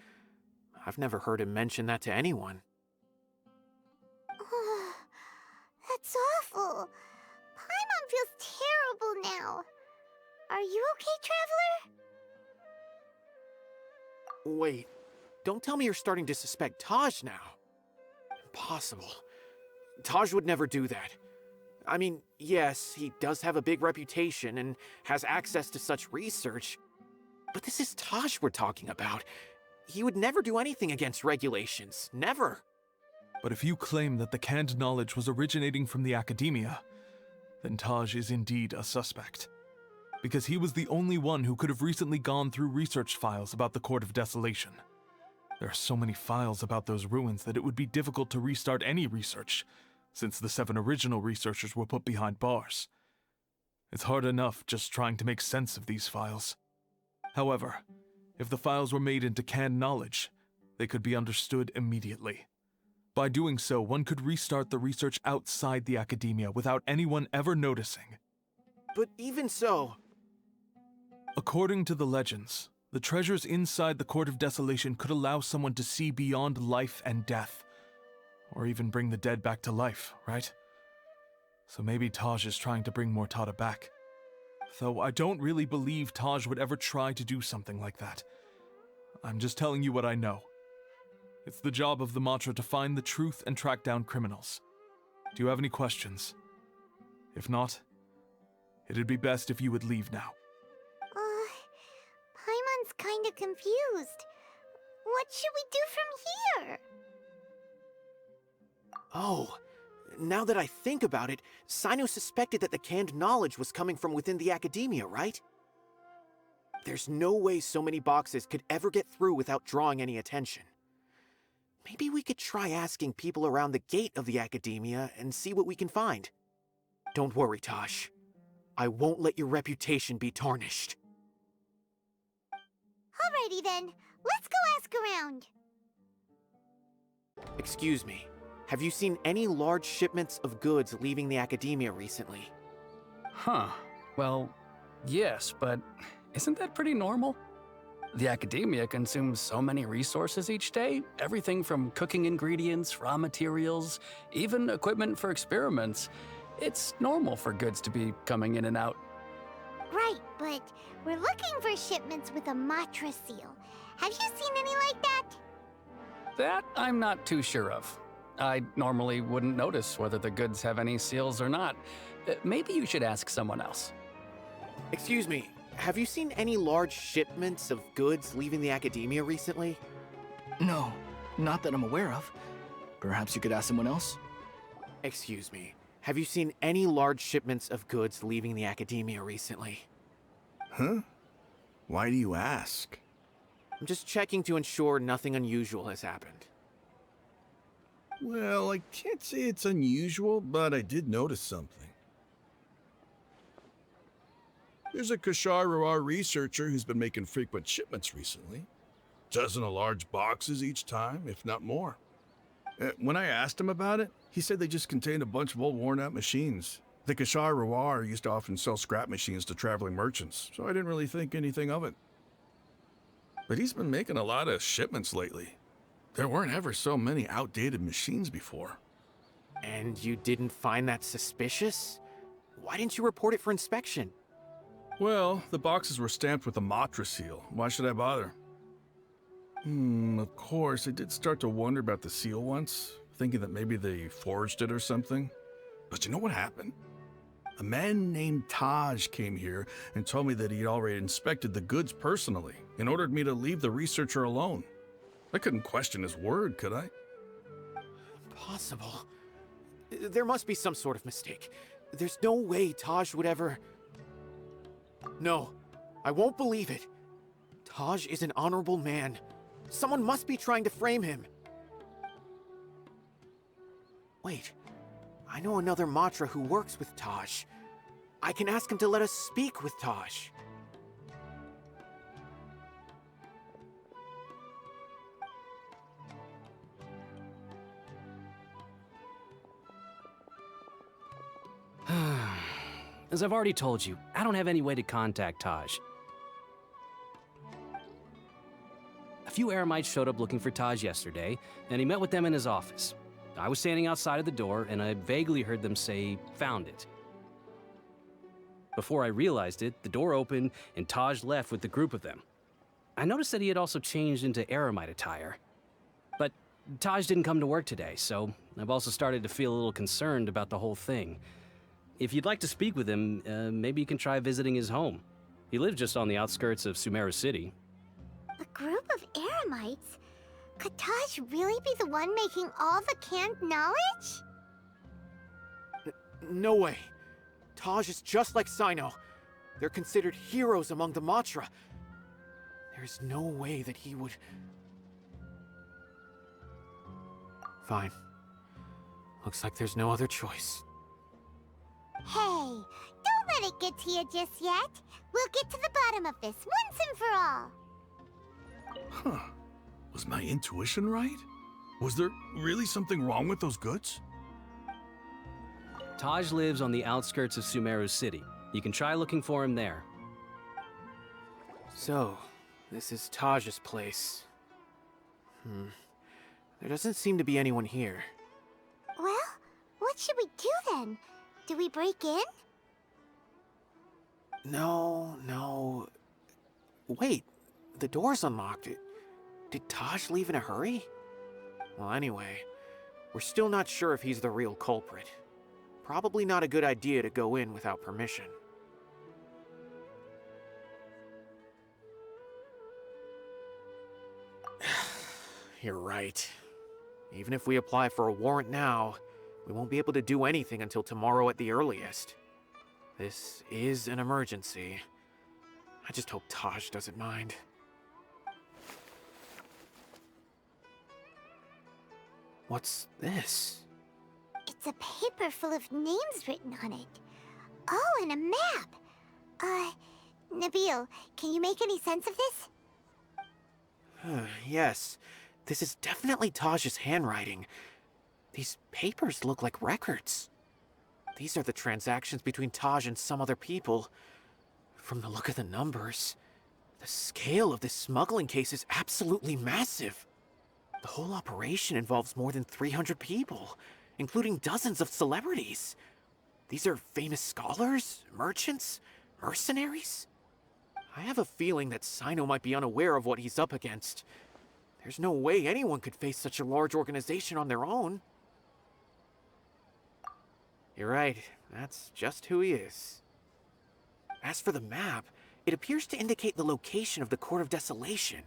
I've never heard him mention that to anyone. That's awful. Paimon feels terrible now. Are you okay, Traveler? Wait, don't tell me you're starting to suspect Taj now. Impossible. Taj would never do that. I mean, yes, he does have a big reputation and has access to such research, but this is Taj we're talking about. He would never do anything against regulations. Never. But if you claim that the canned knowledge was originating from the Academia, then Taj is indeed a suspect. Because he was the only one who could have recently gone through research files about the Court of Desolation. There are so many files about those ruins that it would be difficult to restart any research, since the 7 original researchers were put behind bars. It's hard enough just trying to make sense of these files. However, if the files were made into canned knowledge, they could be understood immediately. By doing so, one could restart the research outside the Academia without anyone ever noticing. But even so... According to the legends, the treasures inside the Court of Desolation could allow someone to see beyond life and death, or even bring the dead back to life, right? So maybe Taj is trying to bring Mortada back. Though I don't really believe Taj would ever try to do something like that. I'm just telling you what I know. It's the job of the Matra to find the truth and track down criminals. Do you have any questions? If not, it'd be best if you would leave now. Paimon's kinda confused. What should we do from here? Oh, now that I think about it, Cyno suspected that the canned knowledge was coming from within the Academia, right? There's no way so many boxes could ever get through without drawing any attention. Maybe we could try asking people around the gate of the Academia and see what we can find. Don't worry, Tosh. I won't let your reputation be tarnished. Alrighty then, let's go ask around. Excuse me, have you seen any large shipments of goods leaving the Academia recently? Huh. Well, yes, but isn't that pretty normal? The Academia consumes so many resources each day, everything from cooking ingredients, raw materials, even equipment for experiments. It's normal for goods to be coming in and out. Right, but we're looking for shipments with a matra seal. Have you seen any like that? That I'm not too sure of. I normally wouldn't notice whether the goods have any seals or not. Maybe you should ask someone else. Excuse me, have you seen any large shipments of goods leaving the Academia recently? No, not that I'm aware of. Perhaps you could ask someone else? Excuse me, have you seen any large shipments of goods leaving the Academia recently? Huh? Why do you ask? I'm just checking to ensure nothing unusual has happened. Well, I can't say it's unusual, but I did notice something. There's a Kashar researcher who's been making frequent shipments recently. Dozen of large boxes each time, if not more. When I asked him about it, he said they just contained a bunch of old worn-out machines. The Kashar used to often sell scrap machines to traveling merchants, so I didn't really think anything of it. But he's been making a lot of shipments lately. There weren't ever so many outdated machines before. And you didn't find that suspicious? Why didn't you report it for inspection? Well, the boxes were stamped with a matra seal. Why should I bother? Of course, I did start to wonder about the seal once, thinking that maybe they forged it or something. But you know what happened? A man named Taj came here and told me that he'd already inspected the goods personally and ordered me to leave the researcher alone. I couldn't question his word, could I? Impossible. There must be some sort of mistake. There's no way Taj would ever... No, I won't believe it. Taj is an honorable man. Someone must be trying to frame him. Wait, I know another matra who works with Taj. I can ask him to let us speak with Taj. As I've already told you, I don't have any way to contact Taj. A few Eremites showed up looking for Taj yesterday, and he met with them in his office. I was standing outside of the door, and I vaguely heard them say, "Found it." Before I realized it, the door opened, and Taj left with the group of them. I noticed that he had also changed into Eremite attire. But Taj didn't come to work today, so I've also started to feel a little concerned about the whole thing. If you'd like to speak with him, maybe you can try visiting his home. He lives just on the outskirts of Sumeru City. A group of Eremites? Could Taj really be the one making all the canned knowledge? No way. Taj is just like Сайно. They're considered heroes among the Matra. There's no way that he would... Fine. Looks like there's no other choice. Hey, don't let it get to you just yet. We'll get to the bottom of this once and for all. Huh. Was my intuition right? Was there really something wrong with those goods? Taj lives on the outskirts of Sumeru City. You can try looking for him there. So, this is Taj's place. There doesn't seem to be anyone here. Well, what should we do then? Do we break in? No. Wait, the door's unlocked. Did Taj leave in a hurry? Well, anyway, we're still not sure if he's the real culprit. Probably not a good idea to go in without permission. You're right. Even if we apply for a warrant now, we won't be able to do anything until tomorrow at the earliest. This is an emergency. I just hope Taj doesn't mind. What's this? It's a paper full of names written on it. Oh, and a map. Nabil, can you make any sense of this? Yes. This is definitely Taj's handwriting. These papers look like records. These are the transactions between Taj and some other people. From the look of the numbers, the scale of this smuggling case is absolutely massive. The whole operation involves more than 300 people, including dozens of celebrities. These are famous scholars, merchants, mercenaries. I have a feeling that Сайно might be unaware of what he's up against. There's no way anyone could face such a large organization on their own. You're right, that's just who he is. As for the map, it appears to indicate the location of the Court of Desolation.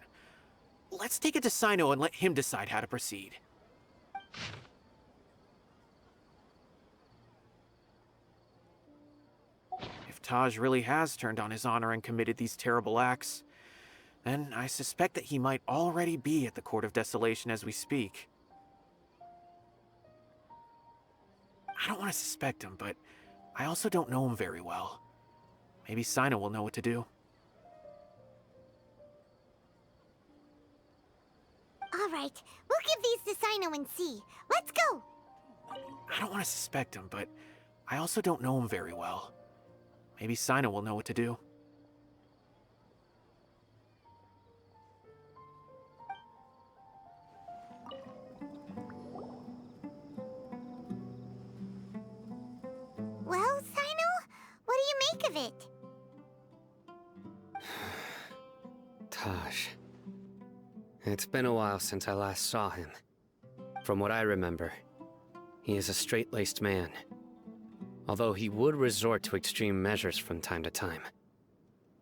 Let's take it to Сайно and let him decide how to proceed. If Taj really has turned on his honor and committed these terrible acts, then I suspect that he might already be at the Court of Desolation as we speak. I don't want to suspect him, but I also don't know him very well. Maybe Сайно will know what to do. All right, we'll give these to Сайно and see. Let's go! I don't want to suspect him, but I also don't know him very well. Maybe Сайно will know what to do. Well, Сайno, what do you make of it? Taj. It's been a while since I last saw him. From what I remember, he is a straight-laced man. Although he would resort to extreme measures from time to time,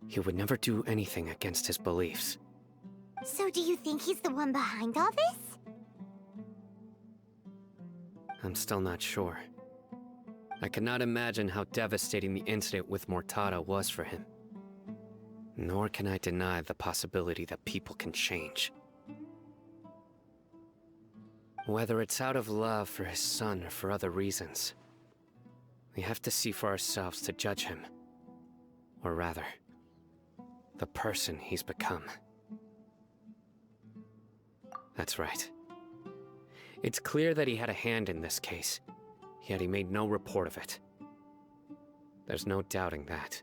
he would never do anything against his beliefs. So do you think he's the one behind all this? I'm still not sure. I cannot imagine how devastating the incident with Mortada was for him. Nor can I deny the possibility that people can change. Whether it's out of love for his son or for other reasons, we have to see for ourselves to judge him. Or rather, the person he's become. That's right. It's clear that he had a hand in this case, yet he made no report of it. There's no doubting that.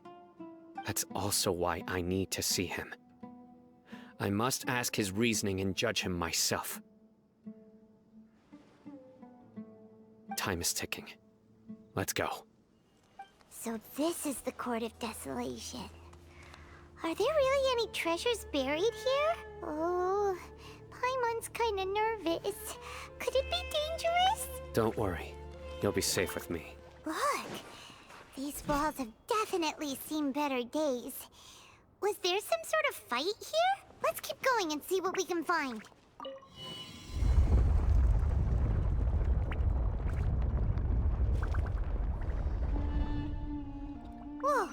That's also why I need to see him. I must ask his reasoning and judge him myself. Time is ticking. Let's go. So this is the Court of Desolation. Are there really any treasures buried here? Oh, Paimon's kinda nervous. Could it be dangerous? Don't worry. You'll be safe with me. Look, these walls have definitely seen better days. Was there some sort of fight here? Let's keep going and see what we can find. Whoa,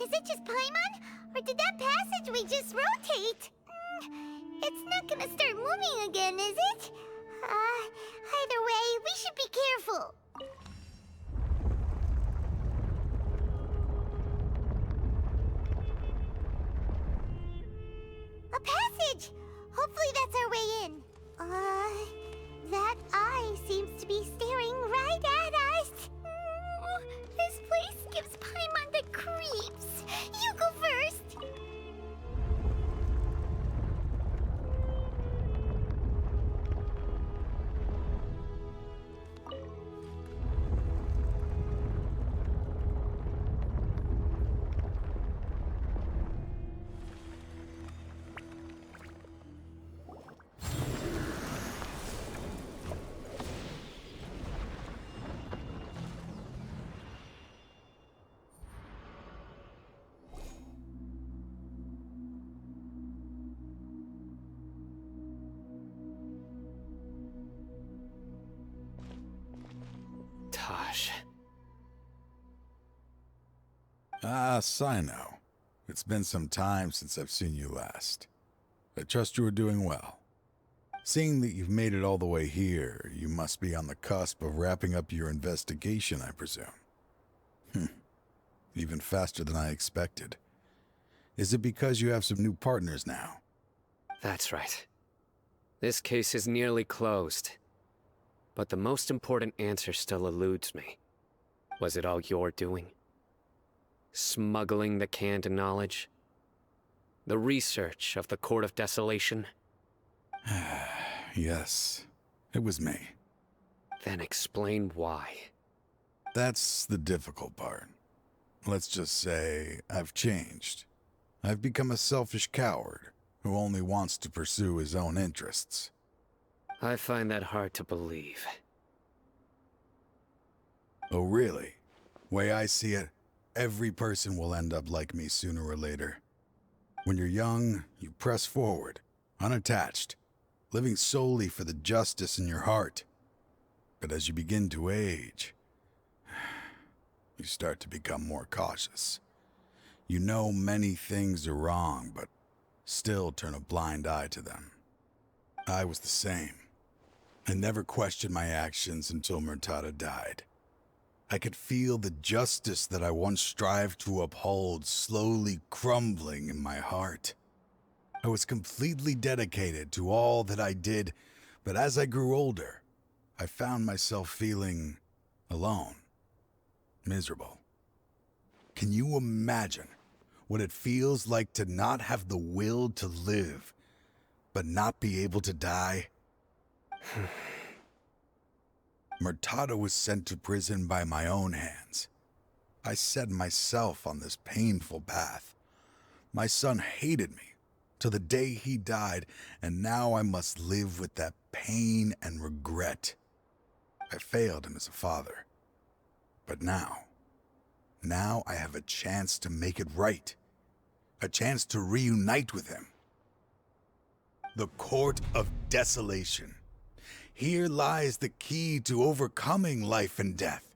is it just Paimon? Or did that passageway just rotate? It's not gonna start moving again, is it? Either way, we should be careful. A passage! Hopefully that's our way in. That eye seems to be staring right at us. This place gives Paimon the creeps. You go first. Taj. Ah, Сайно. It's been some time since I've seen you last. I trust you are doing well. Seeing that you've made it all the way here, you must be on the cusp of wrapping up your investigation, I presume. Even faster than I expected. Is it because you have some new partners now? That's right. This case is nearly closed. But the most important answer still eludes me. Was it all your doing? Smuggling the canned knowledge? The research of the Court of Desolation? Yes, it was me. Then explain why. That's the difficult part. Let's just say I've changed. I've become a selfish coward who only wants to pursue his own interests. I find that hard to believe. Oh, really? Way I see it, every person will end up like me sooner or later. When you're young, you press forward, unattached, living solely for the justice in your heart. But as you begin to age, you start to become more cautious. You know many things are wrong, but still turn a blind eye to them. I was the same. I never questioned my actions until Murtada died. I could feel the justice that I once strived to uphold slowly crumbling in my heart. I was completely dedicated to all that I did, but as I grew older, I found myself feeling alone, miserable. Can you imagine what it feels like to not have the will to live, but not be able to die? Murtada was sent to prison by my own hands. I set myself on this painful path. My son hated me till the day he died, and now I must live with that pain and regret. I failed him as a father. But now I have a chance to make it right. A chance to reunite with him. The Court of Desolation. Here lies the key to overcoming life and death.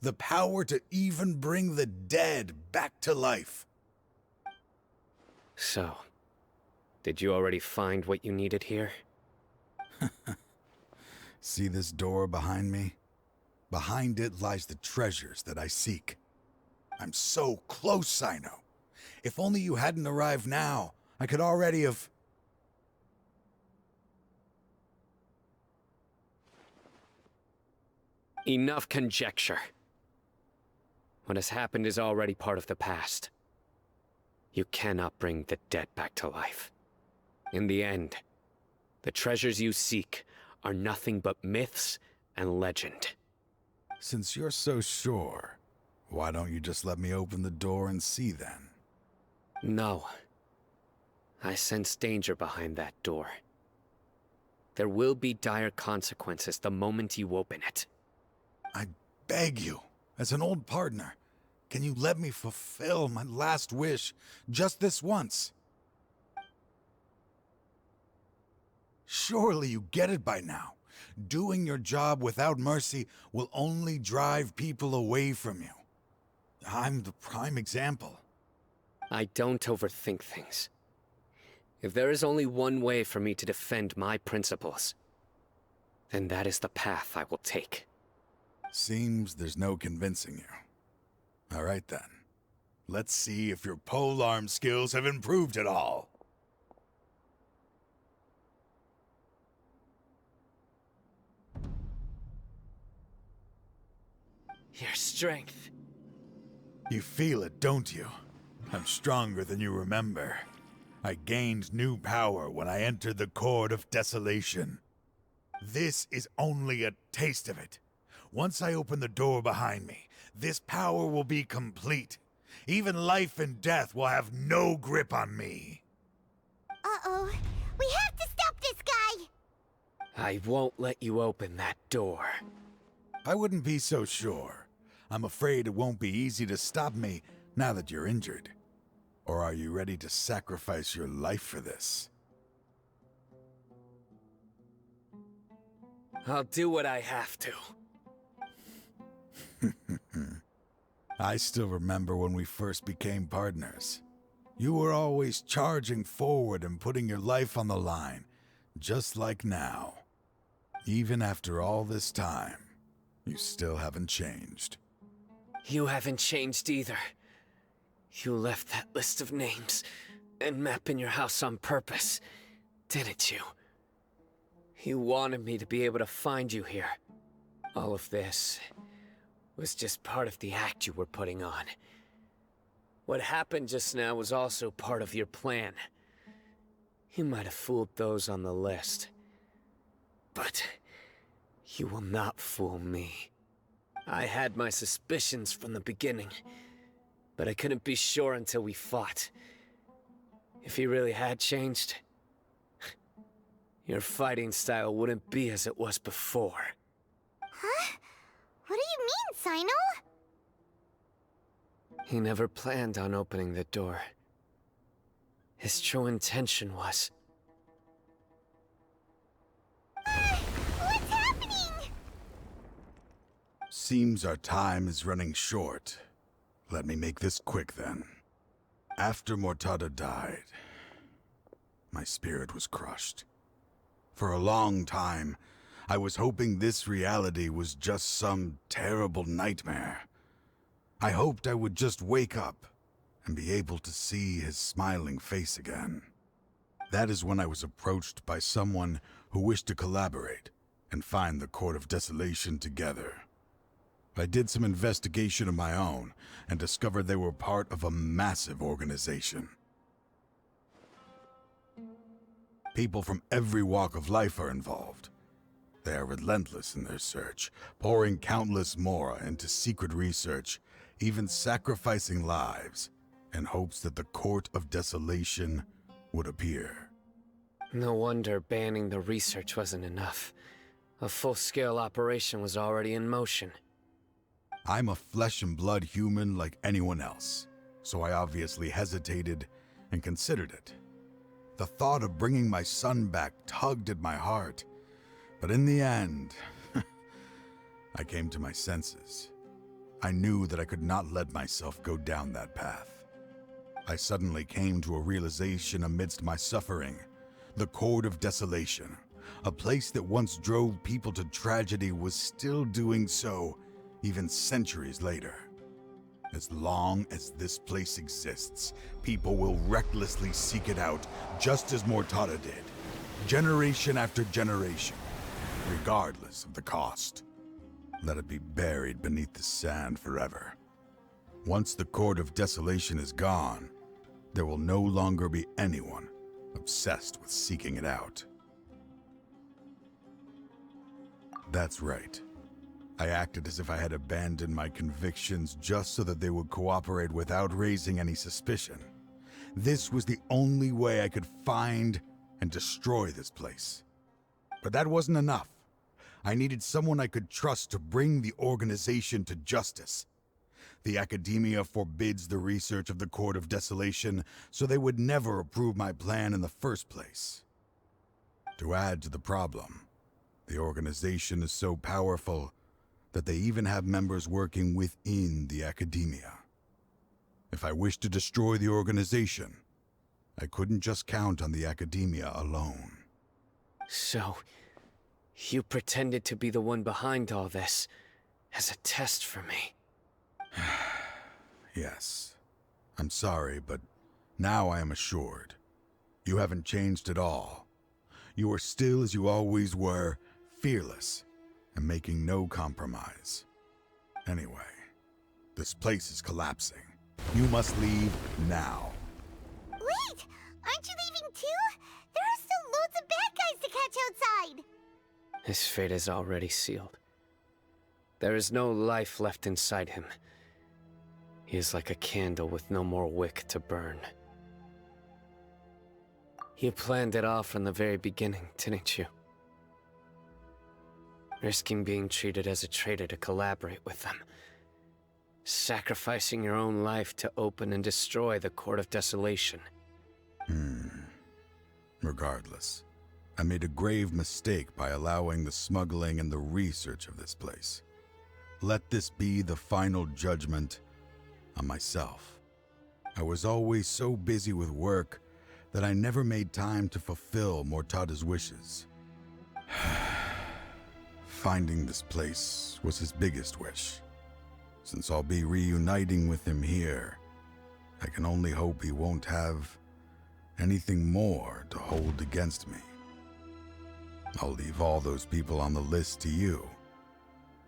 The power to even bring the dead back to life. So, did you already find what you needed here? See this door behind me? Behind it lies the treasures that I seek. I'm so close, Сайно. If only you hadn't arrived now, I could already have... Enough conjecture. What has happened is already part of the past. You cannot bring the dead back to life. In the end, the treasures you seek are nothing but myths and legend. Since you're so sure, why don't you just let me open the door and see then? No. I sense danger behind that door. There will be dire consequences the moment you open it. I beg you, as an old partner, can you let me fulfill my last wish just this once? Surely you get it by now. Doing your job without mercy will only drive people away from you. I'm the prime example. I don't overthink things. If there is only one way for me to defend my principles, then that is the path I will take. Seems there's no convincing you. All right then. Let's see if your polearm skills have improved at all. Your strength. You feel it, don't you? I'm stronger than you remember. I gained new power when I entered the Court of Desolation. This is only a taste of it. Once I open the door behind me, this power will be complete. Even life and death will have no grip on me. Uh-oh. We have to stop this guy! I won't let you open that door. I wouldn't be so sure. I'm afraid it won't be easy to stop me now that you're injured. Or are you ready to sacrifice your life for this? I'll do what I have to. I still remember when we first became partners. You were always charging forward and putting your life on the line, just like now. Even after all this time, you still haven't changed. You haven't changed either. You left that list of names and map in your house on purpose, didn't you? You wanted me to be able to find you here. All of this was just part of the act you were putting on. What happened just now was also part of your plan. You might have fooled those on the list. But you will not fool me. I had my suspicions from the beginning, but I couldn't be sure until we fought. If he really had changed, your fighting style wouldn't be as it was before. Huh? What do you mean, Cyno? He never planned on opening the door. His true intention was... What's happening? Seems our time is running short. Let me make this quick then. After Mortada died, my spirit was crushed. For a long time, I was hoping this reality was just some terrible nightmare. I hoped I would just wake up and be able to see his smiling face again. That is when I was approached by someone who wished to collaborate and find the Court of Desolation together. I did some investigation of my own and discovered they were part of a massive organization. People from every walk of life are involved. They are relentless in their search, pouring countless mora into secret research, even sacrificing lives in hopes that the Court of Desolation would appear. No wonder banning the research wasn't enough. A full-scale operation was already in motion. I'm a flesh and blood human like anyone else, so I obviously hesitated and considered it. The thought of bringing my son back tugged at my heart, but in the end, I came to my senses. I knew that I could not let myself go down that path. I suddenly came to a realization amidst my suffering. The Court of Desolation, a place that once drove people to tragedy, was still doing so even centuries later. As long as this place exists, people will recklessly seek it out, just as Mortada did, generation after generation, regardless of the cost. Let it be buried beneath the sand forever. Once the Court of Desolation is gone, there will no longer be anyone obsessed with seeking it out. That's right. I acted as if I had abandoned my convictions just so that they would cooperate without raising any suspicion. This was the only way I could find and destroy this place. But that wasn't enough. I needed someone I could trust to bring the organization to justice. The Academia forbids the research of the Court of Desolation, so they would never approve my plan in the first place. To add to the problem, the organization is so powerful that they even have members working within the Academia. If I wished to destroy the organization, I couldn't just count on the Academia alone. So, you pretended to be the one behind all this, as a test for me. Yes. I'm sorry, but now I am assured. You haven't changed at all. You are still as you always were, fearless, and making no compromise. Anyway, this place is collapsing. You must leave now. Wait! Aren't you leaving too? There are still loads of bad guys to catch outside! His fate is already sealed. There is no life left inside him. He is like a candle with no more wick to burn. You planned it all from the very beginning, didn't you? Risking being treated as a traitor to collaborate with them. Sacrificing your own life to open and destroy the Court of Desolation. Regardless, I made a grave mistake by allowing the smuggling and the research of this place. Let this be the final judgment on myself. I was always so busy with work that I never made time to fulfill Mortada's wishes. Finding this place was his biggest wish. Since I'll be reuniting with him here, I can only hope he won't have anything more to hold against me. I'll leave all those people on the list to you.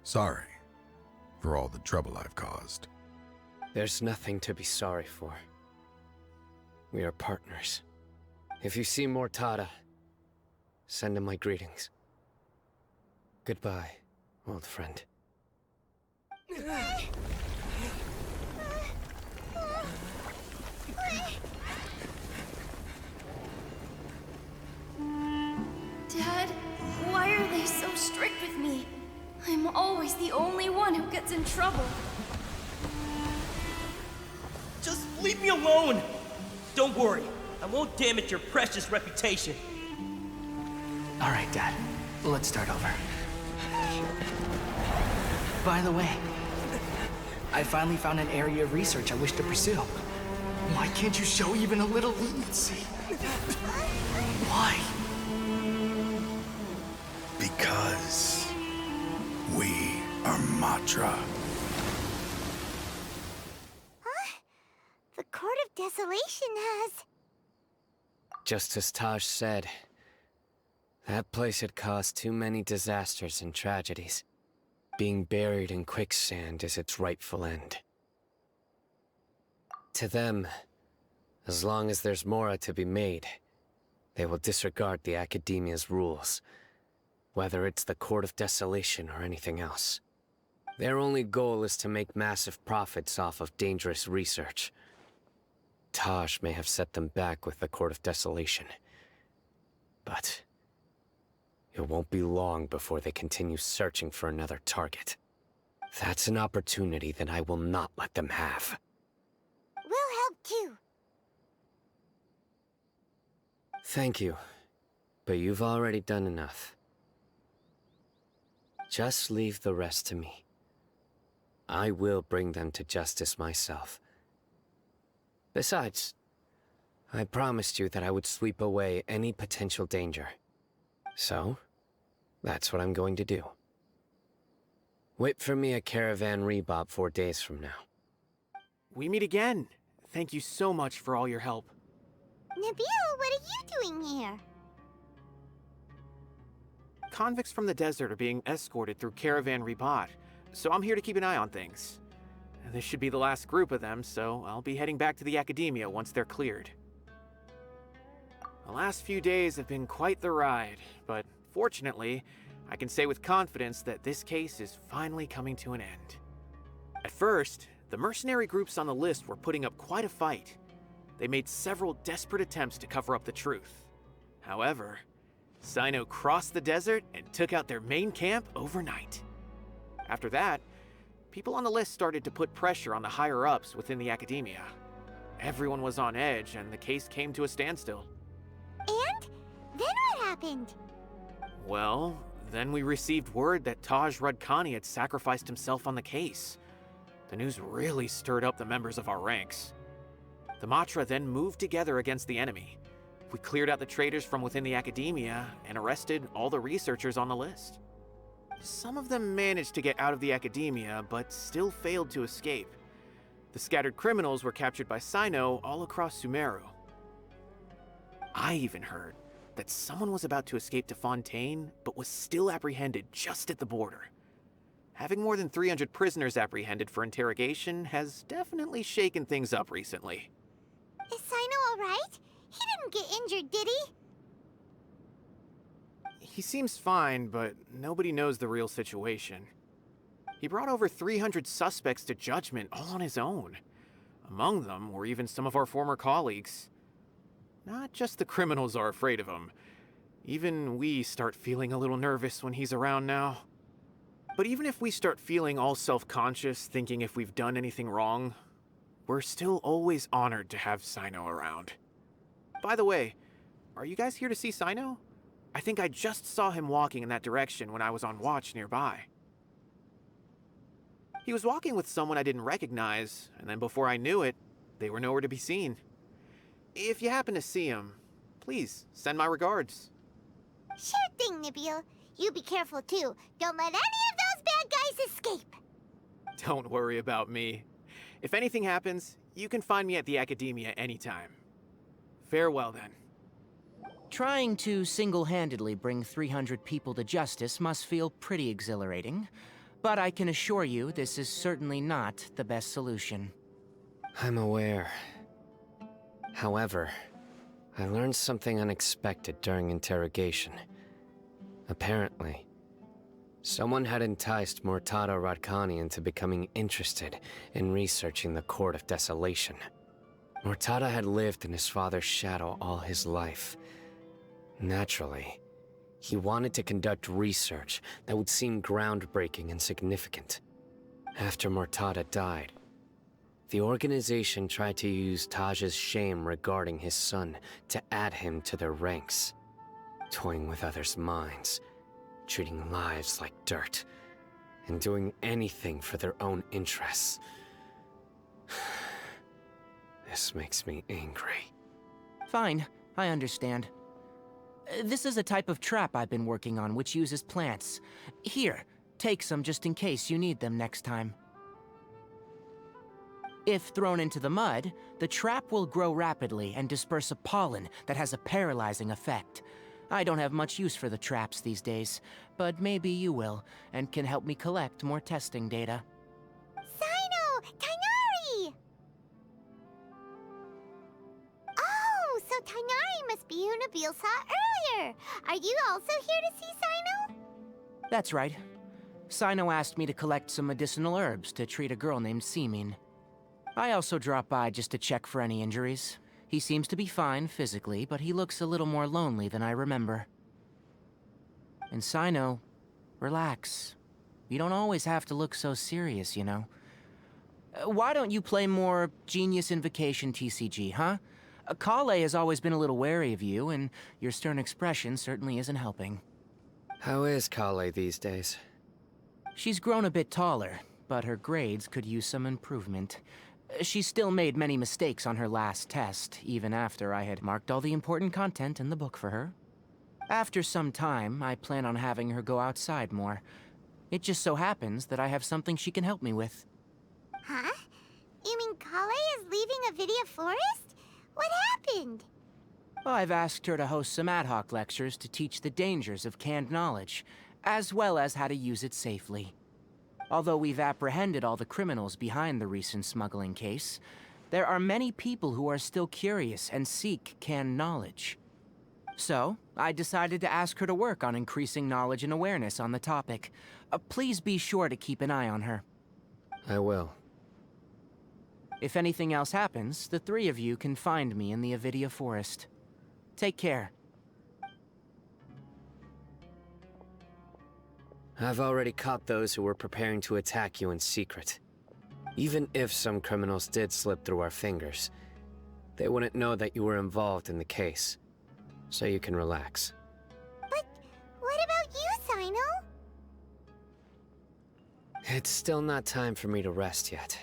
Sorry for all the trouble I've caused. There's nothing to be sorry for. We are partners. If you see Mortada, send him my greetings. Goodbye, old friend. Dad, why are they so strict with me? I'm always the only one who gets in trouble. Just leave me alone! Don't worry, I won't damage your precious reputation. All right, Dad. Let's start over. By the way, I finally found an area of research I wish to pursue. Why can't you show even a little leniency? Why? Because we are Matra. The Court of Desolation has... Just as Taj said, that place had caused too many disasters and tragedies. Being buried in quicksand is its rightful end. To them, as long as there's more to be made, they will disregard the Academia's rules, whether it's the Court of Desolation or anything else. Their only goal is to make massive profits off of dangerous research. Taj may have set them back with the Court of Desolation, but it won't be long before they continue searching for another target. That's an opportunity that I will not let them have. We'll help too. Thank you, but you've already done enough. Just leave the rest to me. I will bring them to justice myself. Besides, I promised you that I would sweep away any potential danger. So, that's what I'm going to do. Wait for me at Caravan Rebob 4 days from now. We meet again. Thank you so much for all your help. Nabil, what are you doing here? Convicts from the desert are being escorted through Caravan Rebob, so I'm here to keep an eye on things. This should be the last group of them, so I'll be heading back to the Academia once they're cleared. The last few days have been quite the ride, but fortunately, I can say with confidence that this case is finally coming to an end. At first, the mercenary groups on the list were putting up quite a fight. They made several desperate attempts to cover up the truth. However, Сайно crossed the desert and took out their main camp overnight. After that, people on the list started to put pressure on the higher-ups within the Academia. Everyone was on edge, and the case came to a standstill. And? Then what happened? Well, then we received word that Taj Rudkani had sacrificed himself on the case. The news really stirred up the members of our ranks. The Matra then moved together against the enemy. We cleared out the traitors from within the Academia and arrested all the researchers on the list. Some of them managed to get out of the Academia, but still failed to escape. The scattered criminals were captured by Сайно all across Sumeru. I even heard that someone was about to escape to Fontaine, but was still apprehended just at the border. Having more than 300 prisoners apprehended for interrogation has definitely shaken things up recently. Is Сайно alright? He didn't get injured, did he? He seems fine, but nobody knows the real situation. He brought over 300 suspects to judgment all on his own. Among them were even some of our former colleagues. Not just the criminals are afraid of him. Even we start feeling a little nervous when he's around now. But even if we start feeling all self-conscious, thinking if we've done anything wrong, we're still always honored to have Сайно around. By the way, are you guys here to see Сайно? I think I just saw him walking in that direction when I was on watch nearby. He was walking with someone I didn't recognize, and then before I knew it, they were nowhere to be seen. If you happen to see him, please send my regards. Sure thing, Nabil. You be careful too. Don't let any of those bad guys escape. Don't worry about me. If anything happens, you can find me at the Academia anytime. Farewell then. Trying to single-handedly bring 300 people to justice must feel pretty exhilarating, but I can assure you this is certainly not the best solution. I'm aware. However, I learned something unexpected during interrogation. Apparently, someone had enticed Murtada Radkani into becoming interested in researching the Court of Desolation. Murtada had lived in his father's shadow all his life. Naturally, he wanted to conduct research that would seem groundbreaking and significant. After Murtada died, the organization tried to use Taj's shame regarding his son to add him to their ranks, toying with others' minds, treating lives like dirt, and doing anything for their own interests. This makes me angry. Fine, I understand. This is a type of trap I've been working on which uses plants. Here, take some just in case you need them next time. If thrown into the mud, the trap will grow rapidly and disperse a pollen that has a paralyzing effect. I don't have much use for the traps these days, but maybe you will, and can help me collect more testing data. Cyno! Tainari! Oh, so Tainari must be who Nabil saw earlier. Are you also here to see Cyno? That's right. Cyno asked me to collect some medicinal herbs to treat a girl named Semin. I also dropped by just to check for any injuries. He seems to be fine physically, but he looks a little more lonely than I remember. And Cyno, relax. You don't always have to look so serious, you know. Why don't you play more Genius Invocation TCG, huh? Kale has always been a little wary of you, and your stern expression certainly isn't helping. How is Kale these days? She's grown a bit taller, but her grades could use some improvement. She still made many mistakes on her last test, even after I had marked all the important content in the book for her. After some time, I plan on having her go outside more. It just so happens that I have something she can help me with. Huh? You mean Kale is leaving Avidia Forest? What happened? Well, I've asked her to host some ad hoc lectures to teach the dangers of canned knowledge, as well as how to use it safely. Although we've apprehended all the criminals behind the recent smuggling case, there are many people who are still curious and seek canned knowledge. So, I decided to ask her to work on increasing knowledge and awareness on the topic. Please be sure to keep an eye on her. I will. If anything else happens, the three of you can find me in the Avidia Forest. Take care. I've already caught those who were preparing to attack you in secret. Even if some criminals did slip through our fingers, they wouldn't know that you were involved in the case. So you can relax. But what about you, Cyno? It's still not time for me to rest yet.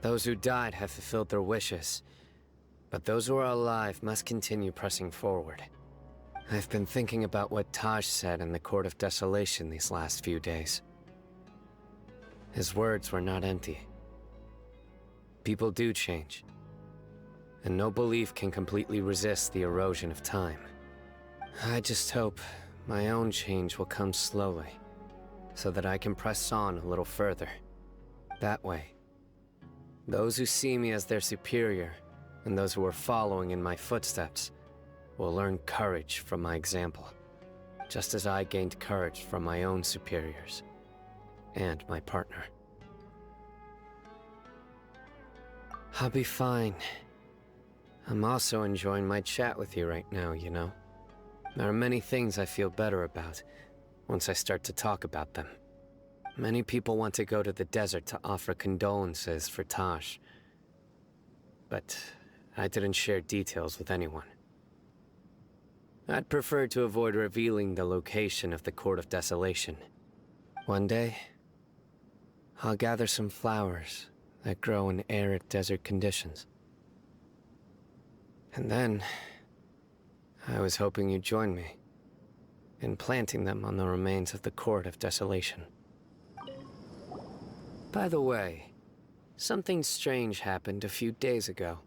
Those who died have fulfilled their wishes, but those who are alive must continue pressing forward. I've been thinking about what Taj said in the Court of Desolation these last few days. His words were not empty. People do change, and no belief can completely resist the erosion of time. I just hope my own change will come slowly, so that I can press on a little further. That way, those who see me as their superior, and those who are following in my footsteps, will learn courage from my example, just as I gained courage from my own superiors and my partner. I'll be fine. I'm also enjoying my chat with you right now, you know. There are many things I feel better about once I start to talk about them. Many people want to go to the desert to offer condolences for Taj, but I didn't share details with anyone. I'd prefer to avoid revealing the location of the Court of Desolation. One day, I'll gather some flowers that grow in arid desert conditions. And then, I was hoping you'd join me in planting them on the remains of the Court of Desolation. By the way, something strange happened a few days ago.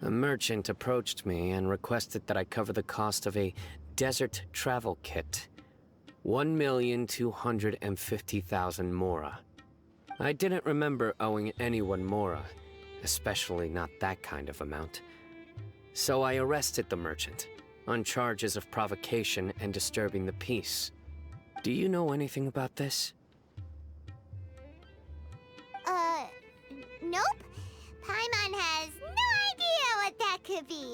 A merchant approached me and requested that I cover the cost of a desert travel kit. 1,250,000 mora. I didn't remember owing anyone mora, especially not that kind of amount. So I arrested the merchant, on charges of provocation and disturbing the peace. Do you know anything about this? Nope. Paimon has no idea what that could be.